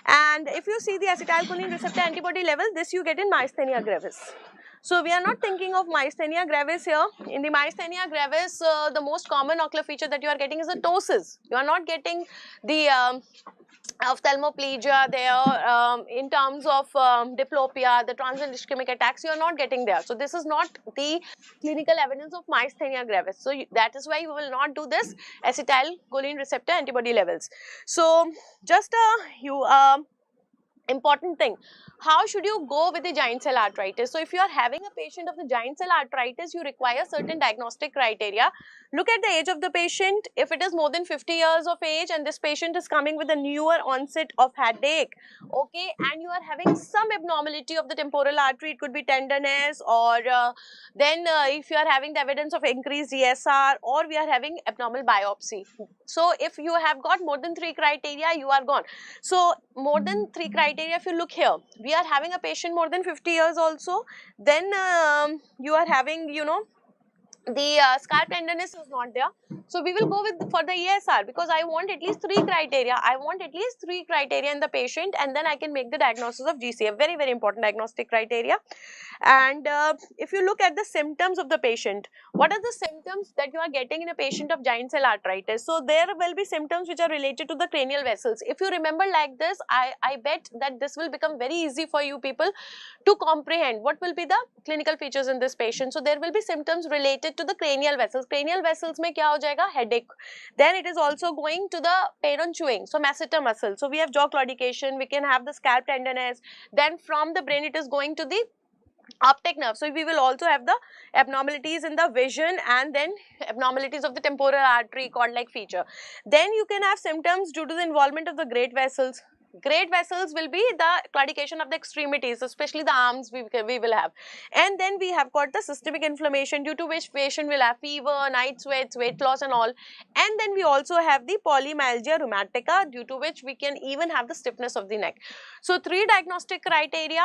And if you see the acetylcholine receptor antibody level, this you get in myasthenia gravis. So we are not thinking of myasthenia gravis here. In the myasthenia gravis, the most common ocular feature that you are getting is the ptosis. You are not getting the ophthalmoplegia there, in terms of diplopia, the transient ischemic attacks, you are not getting there. So this is not the clinical evidence of myasthenia gravis. So that is why you will not do this acetylcholine receptor antibody levels. So just a important thing, how should you go with the giant cell arteritis? So if you are having a patient of the giant cell arteritis, you require certain diagnostic criteria. Look at the age of the patient. If it is more than 50 years of age and this patient is coming with a newer onset of headache, okay, and you are having some abnormality of the temporal artery, it could be tenderness, or then if you are having the evidence of increased ESR, or we are having abnormal biopsy. So if you have got more than 3 criteria, you are gone. So more than 3 criteria, if you look here, we are having a patient more than 50 years also, then you are having, you know, the scalp tenderness is not there. So we will go with for the ESR, because I want at least 3 criteria. I want at least 3 criteria in the patient, and then I can make the diagnosis of GCF. Very, very important diagnostic criteria. And if you look at the symptoms of the patient, what are the symptoms that you are getting in a patient of giant cell arteritis? So there will be symptoms which are related to the cranial vessels. If you remember like this, I bet that this will become very easy for you people to comprehend what will be the clinical features in this patient. So there will be symptoms related to the cranial vessels. Cranial vessels mein kya ho jayega? Headache. Then it is also going to the pain on chewing, so masseter muscle. So we have jaw claudication, we can have the scalp tenderness. Then from the brain it is going to the optic nerve. So we will also have the abnormalities in the vision, and then abnormalities of the temporal artery cord-like feature. Then you can have symptoms due to the involvement of the great vessels. Great vessels will be the claudication of the extremities, especially the arms we will have. And then we have got the systemic inflammation, due to which patient will have fever, night sweats, weight loss and all. And then we also have the polymyalgia rheumatica, due to which we can even have the stiffness of the neck. So 3 diagnostic criteria,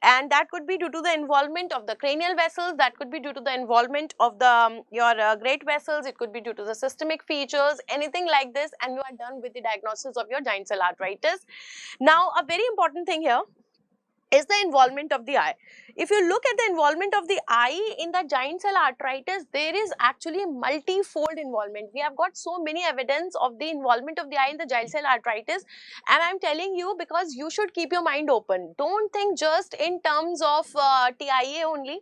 and that could be due to the involvement of the cranial vessels, that could be due to the involvement of the your great vessels, it could be due to the systemic features, anything like this, and you are done with the diagnosis of your giant cell arteritis. Now, a very important thing here is the involvement of the eye. If you look at the involvement of the eye in the giant cell arteritis, there is actually multi-fold involvement. We have got so many evidence of the involvement of the eye in the giant cell arteritis, and I am telling you because you should keep your mind open. Don't think just in terms of TIA only.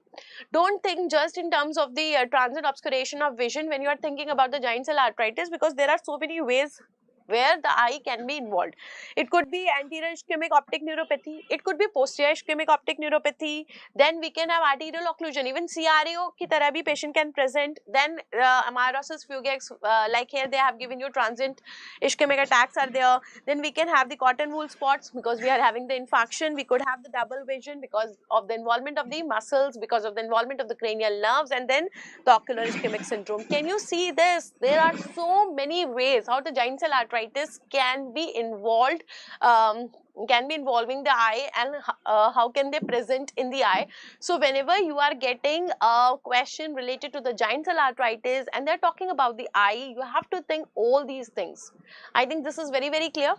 Don't think just in terms of the transient obscuration of vision when you are thinking about the giant cell arteritis, because there are so many ways where the eye can be involved. It could be anterior ischemic optic neuropathy, it could be posterior ischemic optic neuropathy, then we can have arterial occlusion, even CRO ki tarah bhi patient can present, then amaurosis fugax, like here they have given you transient ischemic attacks are there, then we can have the cotton wool spots because we are having the infarction, we could have the double vision because of the involvement of the muscles, because of the involvement of the cranial nerves, and then the ocular ischemic syndrome. Can you see this? There are so many ways how the giant cell arteritis can be involved, can be involving the eye, and how can they present in the eye. So whenever you are getting a question related to the giant cell arteritis and they're talking about the eye, you have to think all these things. I think this is very, very clear.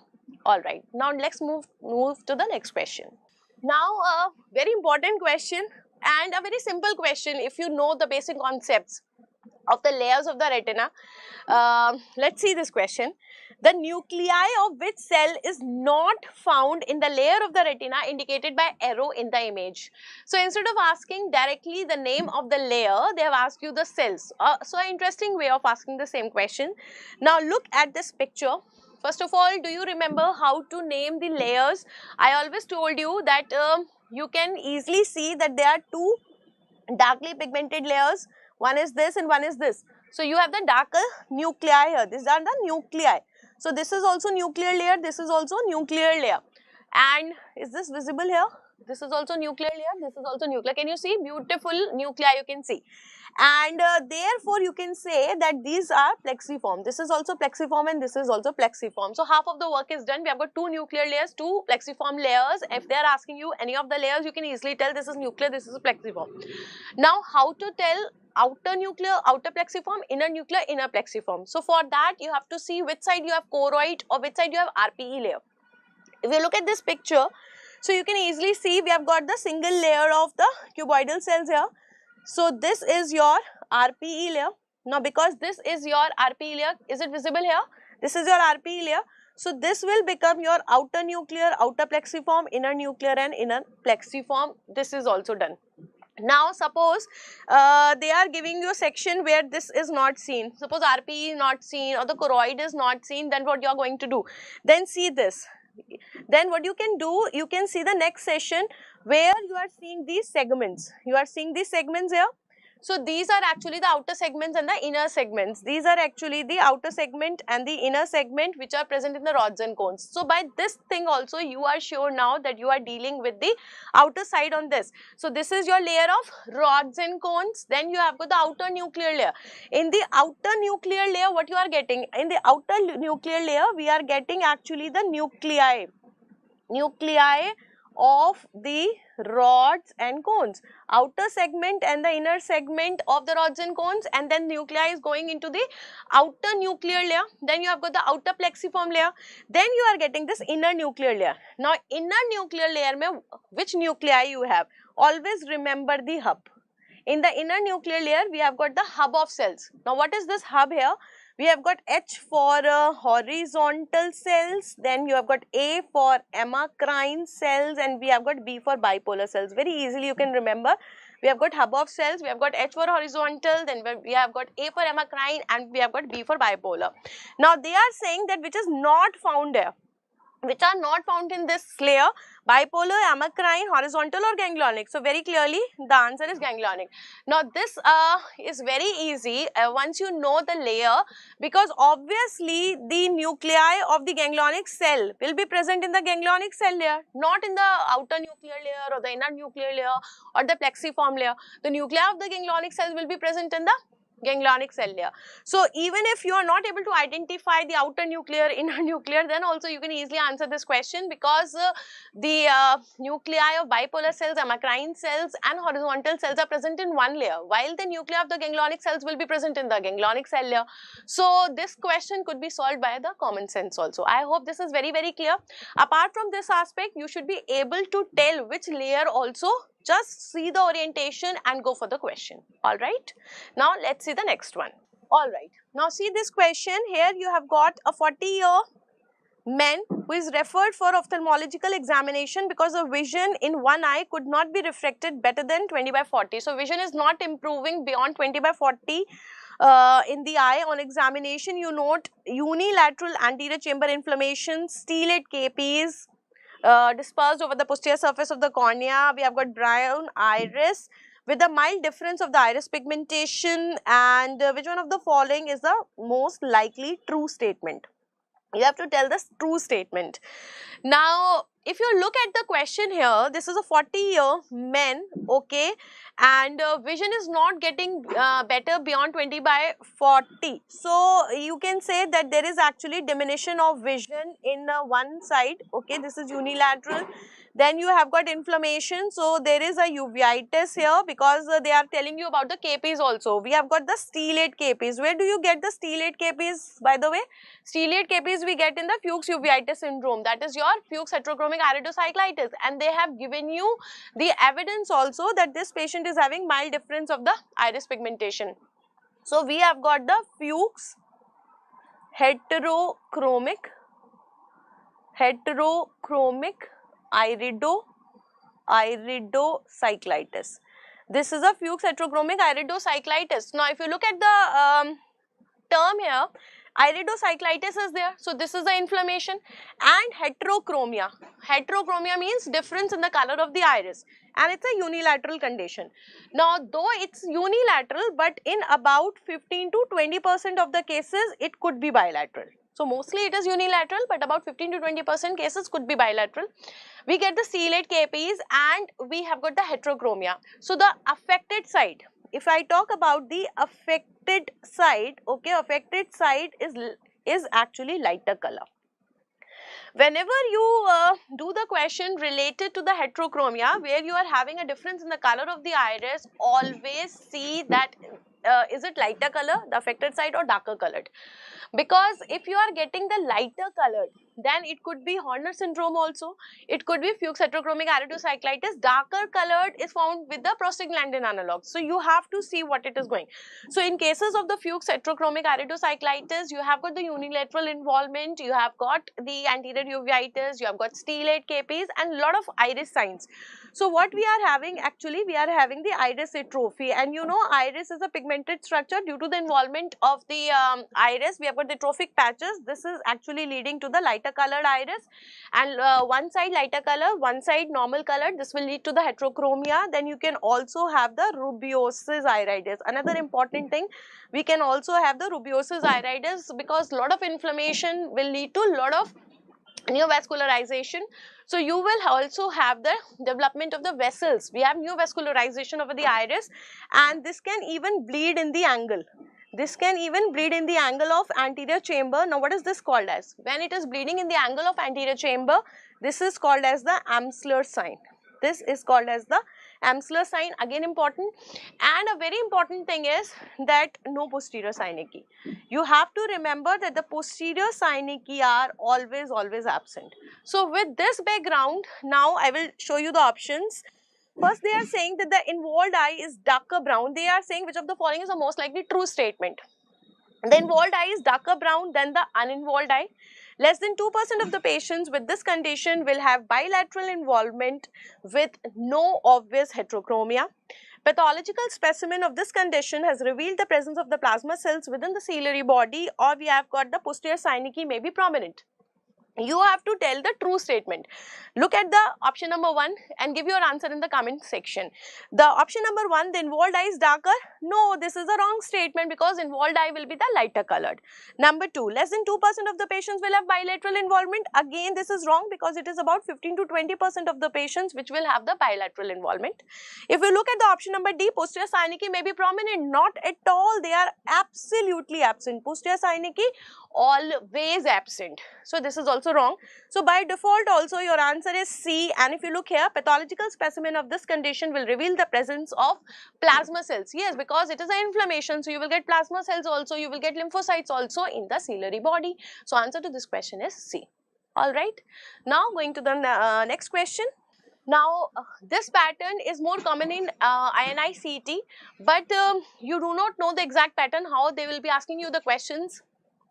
All right, now let's move to the next question. Now a very important question and a very simple question if you know the basic concepts of the layers of the retina. Let's see this question. The nuclei of which cell is not found in the layer of the retina indicated by arrow in the image? So instead of asking directly the name of the layer, they have asked you the cells. So an interesting way of asking the same question. Now look at this picture. First of all, do you remember how to name the layers? I always told you that you can easily see that there are two darkly pigmented layers. One is this and one is this. So you have the darker nuclei here. These are the nuclei. So this is also nuclear layer. This is also nuclear layer. And is this visible here? This is also nuclear layer. This is also nuclear. Can you see? Beautiful nuclei you can see. And therefore you can say that these are plexiform. This is also plexiform and this is also plexiform. So half of the work is done. We have got two nuclear layers, two plexiform layers. If they are asking you any of the layers, you can easily tell this is nuclear, this is plexiform. Now how to tell outer nuclear, outer plexiform, inner nuclear, inner plexiform? So for that you have to see which side you have choroid or which side you have RPE layer. If you look at this picture, so you can easily see we have got the single layer of the cuboidal cells here. So this is your RPE layer. Now because this is your RPE layer, is it visible here? This is your RPE layer. So this will become your outer nuclear, outer plexiform, inner nuclear and inner plexiform. This is also done. Now suppose they are giving you a section where this is not seen. Suppose RPE is not seen or the choroid is not seen, then what you are going to do? Then see this. Then what you can do, you can see the next session where you are seeing these segments. You are seeing these segments here. So these are actually the outer segments and the inner segments. These are actually the outer segment and the inner segment which are present in the rods and cones. So by this thing also you are sure now that you are dealing with the outer side on this. So this is your layer of rods and cones. Then you have got the outer nuclear layer. In the outer nuclear layer, what you are getting? In the outer nuclear layer, we are getting actually the nuclei of the rods and cones, outer segment and the inner segment of the rods and cones, and then nuclei is going into the outer nuclear layer. Then you have got the outer plexiform layer. Then you are getting this inner nuclear layer. Now inner nuclear layer mein which nuclei you have? Always remember the hub. In the inner nuclear layer we have got the hub of cells. Now what is this hub here? We have got H for horizontal cells, then you have got A for amacrine cells, and we have got B for bipolar cells. Very easily you can remember. We have got hub of cells, we have got H for horizontal, then we have got A for amacrine, and we have got B for bipolar. Now they are saying that which is not found here, which are not found in this layer, bipolar, amacrine, horizontal or ganglionic. So very clearly the answer is ganglionic. Now this is very easy once you know the layer, because obviously the nuclei of the ganglionic cell will be present in the ganglionic cell layer, not in the outer nuclear layer or the inner nuclear layer or the plexiform layer. The nuclei of the ganglionic cells will be present in the ganglionic cell layer. So even if you are not able to identify the outer nuclear, inner nuclear, then also you can easily answer this question, because the nuclei of bipolar cells, amacrine cells and horizontal cells are present in one layer, while the nuclei of the ganglionic cells will be present in the ganglionic cell layer. So this question could be solved by the common sense also. I hope this is very, very clear. Apart from this aspect, you should be able to tell which layer also. Just see the orientation and go for the question. Alright. Now let's see the next one. Alright. Now see this question. Here you have got a 40-year man who is referred for ophthalmological examination because the vision in one eye could not be refracted better than 20/40. So vision is not improving beyond 20/40 in the eye. On examination, you note unilateral anterior chamber inflammation, stellate KPs dispersed over the posterior surface of the cornea. We have got brown iris with a mild difference of the iris pigmentation, and which one of the following is the most likely true statement? You have to tell the true statement. Now, if you look at the question here, this is a 40-year man, okay, and vision is not getting better beyond 20/40. So, you can say that there is actually diminution of vision in one side, okay, this is unilateral. Then you have got inflammation, so there is a uveitis here because they are telling you about the KPs also. We have got the stellate KPs. Where do you get the stellate KPs, by the way? Stellate KPs we get in the Fuchs uveitis syndrome, that is your Fuchs heterochromic iridocyclitis, and they have given you the evidence also that this patient is having mild difference of the iris pigmentation. So, we have got the Fuchs heterochromic iridocyclitis. This is a Fuchs heterochromic iridocyclitis. Now, if you look at the term here, iridocyclitis is there. So, this is the inflammation, and heterochromia. Heterochromia means difference in the color of the iris, and it's a unilateral condition. Now, though it's unilateral, but in about 15 to 20% of the cases, it could be bilateral. So, mostly it is unilateral, but about 15 to 20% cases could be bilateral. We get the stellate KPs, and we have got the heterochromia. So, the affected side, if I talk about the affected side, okay, affected side is actually lighter color. Whenever you do the question related to the heterochromia, where you are having a difference in the color of the iris, always see that is it lighter color, the affected side, or darker colored. Because if you are getting the lighter colored, then it could be Horner syndrome also, it could be Fuchs heterochromic iridocyclitis. Darker colored is found with the prostaglandin analogs. So, you have to see what it is going. So, in cases of the Fuchs heterochromic iridocyclitis, you have got the unilateral involvement, you have got the anterior uveitis, you have got stellate KPs, and lot of iris signs. So, what we are having, actually we are having the iris atrophy, and you know iris is a pigmented structure. Due to the involvement of the iris, we have got the trophic patches. This is actually leading to the lighter colored iris, and one side lighter color, one side normal colored. This will lead to the heterochromia. Then you can also have the rubeosis iridis. Another important thing, we can also have the rubeosis iridis because lot of inflammation will lead to lot of neovascularization. So, you will also have the development of the vessels. We have neovascularization over the iris, and this can even bleed in the angle. This can even bleed in the angle of anterior chamber. Now, what is this called as? When it is bleeding in the angle of anterior chamber, this is called as the Amsler sign. This is called as the Amsler sign, again important. And a very important thing is that no posterior synecdoche. You have to remember that the posterior synecdoche are always absent. So, with this background, now I will show you the options. First, they are saying that the involved eye is darker brown. They are saying which of the following is the most likely true statement. The involved eye is darker brown than the uninvolved eye. Less than 2% of the patients with this condition will have bilateral involvement with no obvious heterochromia. Pathological specimen of this condition has revealed the presence of the plasma cells within the ciliary body, or we have got the posterior synecdoche may be prominent. You have to tell the true statement. Look at the option number 1 and give your answer in the comment section. The option number 1, the involved eye is darker. No, this is a wrong statement because involved eye will be the lighter colored. Number 2, less than 2% of the patients will have bilateral involvement. Again, this is wrong because it is about 15 to 20% of the patients which will have the bilateral involvement. If you look at the option number D, posterior synecdoche may be prominent. Not at all. They are absolutely absent. Posterior synecdoche always absent. So, this is also wrong. So, by default also your answer is C, and if you look here, pathological specimen of this condition will reveal the presence of plasma cells. Yes, because it is an inflammation, so you will get plasma cells also, you will get lymphocytes also in the ciliary body. So, answer to this question is C. Alright. Now, going to the next question. Now, this pattern is more common in INI-CET, but you do not know the exact pattern, how they will be asking you the questions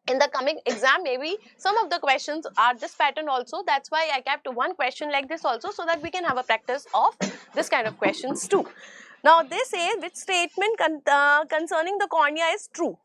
in the coming exam. Maybe some of the questions are this pattern also. That's why I kept one question like this also, so that we can have a practice of this kind of questions too. Now they say which statement concerning the cornea is true.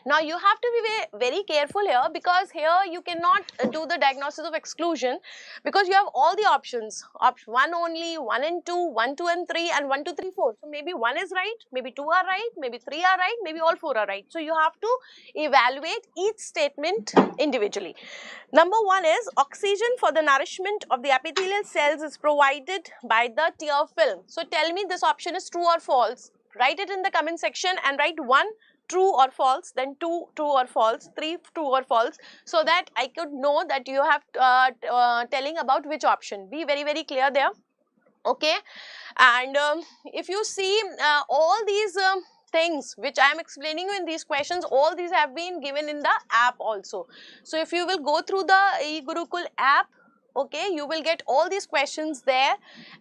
Now you have to be very careful here, because here you cannot do the diagnosis of exclusion, because you have all the options. Option 1 only, 1 and 2, 1, 2 and 3, and 1, 2, 3, 4. So maybe 1 is right, maybe 2 are right, maybe 3 are right, maybe all 4 are right. So you have to evaluate each statement individually. Number 1 is oxygen for the nourishment of the epithelial cells is provided by the tear film. So tell me this option is true or false. Write it in the comment section and write 1 true or false, then 2 true or false, 3 true or false, so that I could know that you have telling about which option. Be very, very clear there. Okay. And if you see all these things which I am explaining you in these questions, all these have been given in the app also. So if you will go through the eGurukul app, okay, you will get all these questions there,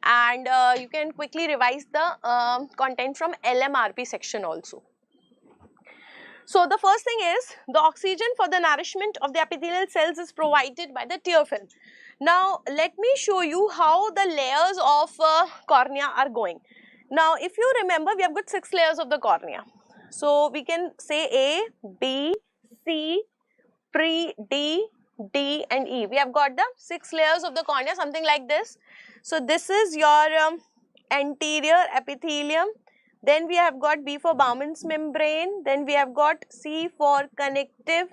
and you can quickly revise the content from LMRP section also. So the first thing is, the oxygen for the nourishment of the epithelial cells is provided by the tear film. Now let me show you how the layers of cornea are going. Now if you remember, we have got 6 layers of the cornea. So we can say A, B, C, pre, D, D and E. We have got the 6 layers of the cornea, something like this. So this is your anterior epithelium. Then we have got B for Bowman's membrane. Then we have got C for connective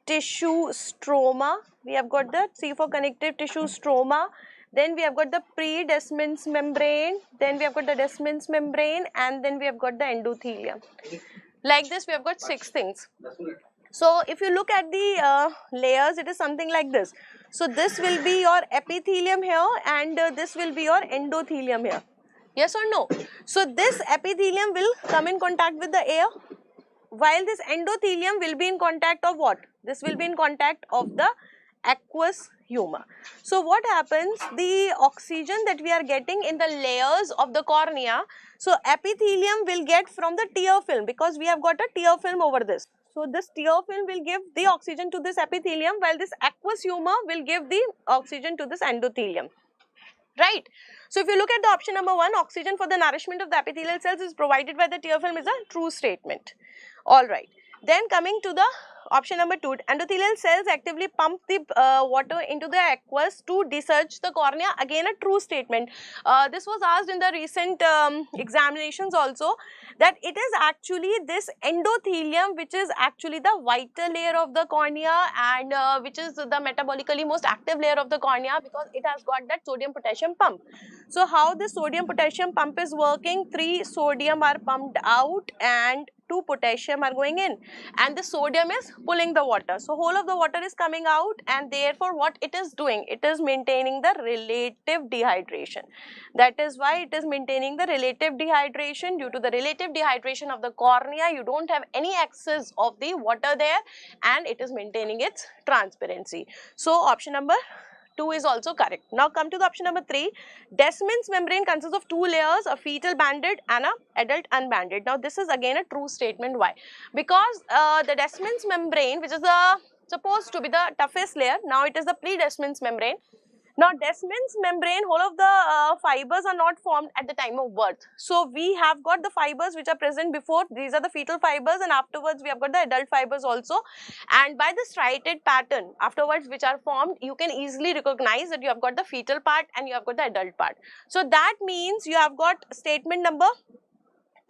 tissue stroma. We have got the C for connective tissue stroma. Then we have got the pre-Descemet's membrane. Then we have got the Descemet's membrane, and then we have got the endothelium. Like this, we have got 6 things. So if you look at the layers, it is something like this. So this will be your epithelium here, and this will be your endothelium here. Yes or no? So this epithelium will come in contact with the air, while this endothelium will be in contact of what? This will be in contact of the aqueous humor. So what happens? The oxygen that we are getting in the layers of the cornea, so epithelium will get from the tear film, because we have got a tear film over this. So this tear film will give the oxygen to this epithelium, while this aqueous humor will give the oxygen to this endothelium. Right. So if you look at the option number 1, oxygen for the nourishment of the epithelial cells is provided by the tear film, is a true statement. All right. Then coming to the option number 2, endothelial cells actively pump the water into the aqueous to discharge the cornea. Again a true statement. This was asked in the recent examinations also, that it is actually this endothelium which is actually the vital layer of the cornea, and which is the metabolically most active layer of the cornea, because it has got that sodium potassium pump. So how this sodium potassium pump is working? 3 sodium are pumped out and 2 potassium are going in, and the sodium is pulling the water. So whole of the water is coming out, and therefore what it is doing? It is maintaining the relative dehydration. That is why it is maintaining the relative dehydration. Due to the relative dehydration of the cornea, you don't have any excess of the water there, and it is maintaining its transparency. So option number 2 is also correct. Now come to the option number 3. Descemet's membrane consists of 2 layers, a fetal banded and a adult unbanded. Now this is again a true statement. Why? Because the Descemet's membrane, which is supposed to be the toughest layer, now it is the pre-Descemet's membrane. Now Descemet's membrane, whole of the fibers are not formed at the time of birth. So we have got the fibers which are present before, these are the fetal fibers, and afterwards we have got the adult fibers also. And by the striated pattern afterwards which are formed, you can easily recognize that you have got the fetal part and you have got the adult part. So that means you have got statement number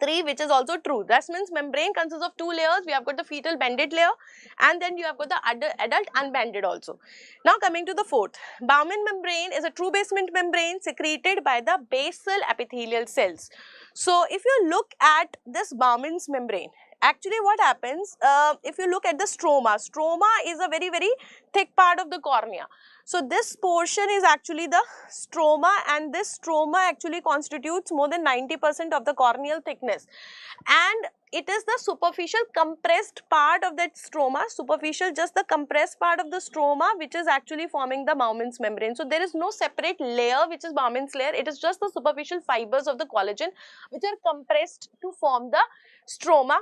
3, which is also true. Descemet's membrane consists of 2 layers. We have got the fetal banded layer, and then you have got the adult unbanded also. Now coming to the 4th, Bowman membrane is a true basement membrane secreted by the basal epithelial cells. So if you look at this Bowman's membrane, actually what happens, if you look at the stroma is a very, very thick part of the cornea. So this portion is actually the stroma, and this stroma actually constitutes more than 90% of the corneal thickness, and it is the superficial compressed part of that stroma, just the compressed part of the stroma, which is actually forming the Bowman's membrane. So there is no separate layer which is Bowman's layer, it is just the superficial fibers of the collagen which are compressed to form the stroma.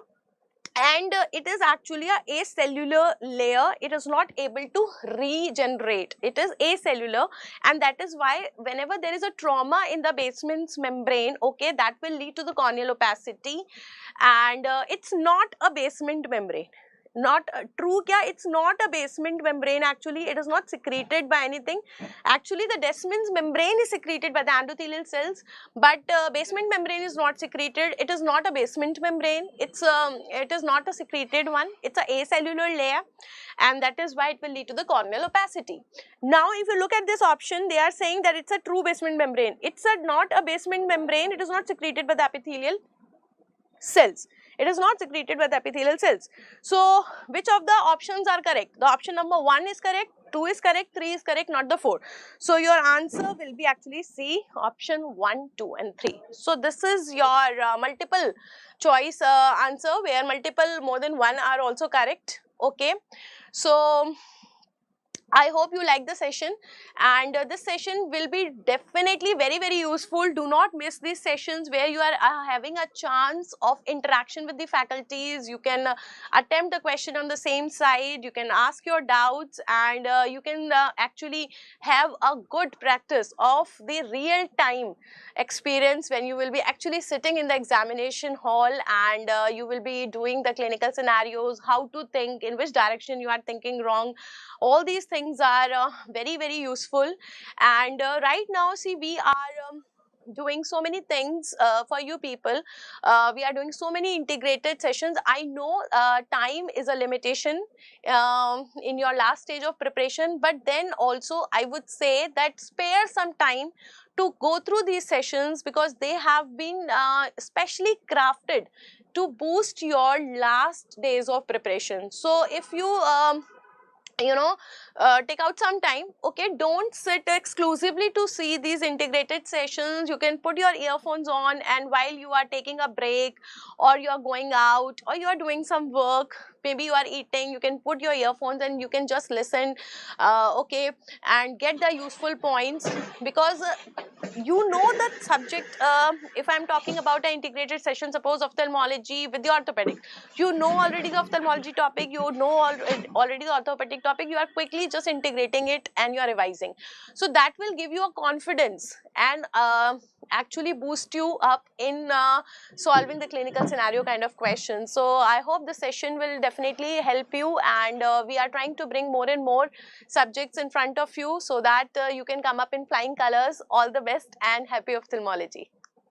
and it is actually a acellular layer. It is not able to regenerate. It is acellular, and that is why whenever there is a trauma in the basement membrane, okay, that will lead to the corneal opacity. And it's not a basement membrane, not true kya, it's not a basement membrane. Actually it is not secreted by anything. Actually the Descemet's membrane is secreted by the endothelial cells, but basement membrane is not secreted. It is not a basement membrane, it is not a secreted one, it's a acellular layer, and that is why it will lead to the corneal opacity. Now if you look at this option, they are saying that it's a true basement membrane. It's not a basement membrane, it is not secreted by the epithelial cells. It is not secreted by the epithelial cells. So which of the options are correct? The option number 1 is correct, 2 is correct, 3 is correct, not the 4. So your answer will be actually C, option 1, 2 and 3. So this is your multiple choice answer, where multiple more than one are also correct. Okay, so I hope you like the session, and this session will be definitely very useful. Do not miss these sessions where you are having a chance of interaction with the faculties. You can attempt a question on the same side, you can ask your doubts, and you can actually have a good practice of the real time experience when you will be actually sitting in the examination hall, and you will be doing the clinical scenarios, how to think, in which direction you are thinking wrong. All these things are very useful. And right now, see, we are doing so many things for you people. We are doing so many integrated sessions. I know time is a limitation in your last stage of preparation, but then also I would say that spare some time to go through these sessions, because they have been specially crafted to boost your last days of preparation. So if you know, take out some time, okay, don't sit exclusively to see these integrated sessions. You can put your earphones on, and while you are taking a break, or you are going out, or you are doing some work, maybe you are eating, you can put your earphones and you can just listen, okay, and get the useful points. Because you know that subject, if I'm talking about an integrated session, suppose ophthalmology with the orthopedic, you know already the ophthalmology topic, you know already the orthopedic topic, you are quickly just integrating it and you are revising. So that will give you a confidence and actually boost you up in solving the clinical scenario kind of questions. So I hope the session will definitely help you, and we are trying to bring more and more subjects in front of you so that you can come up in flying colors. All the best and happy ophthalmology.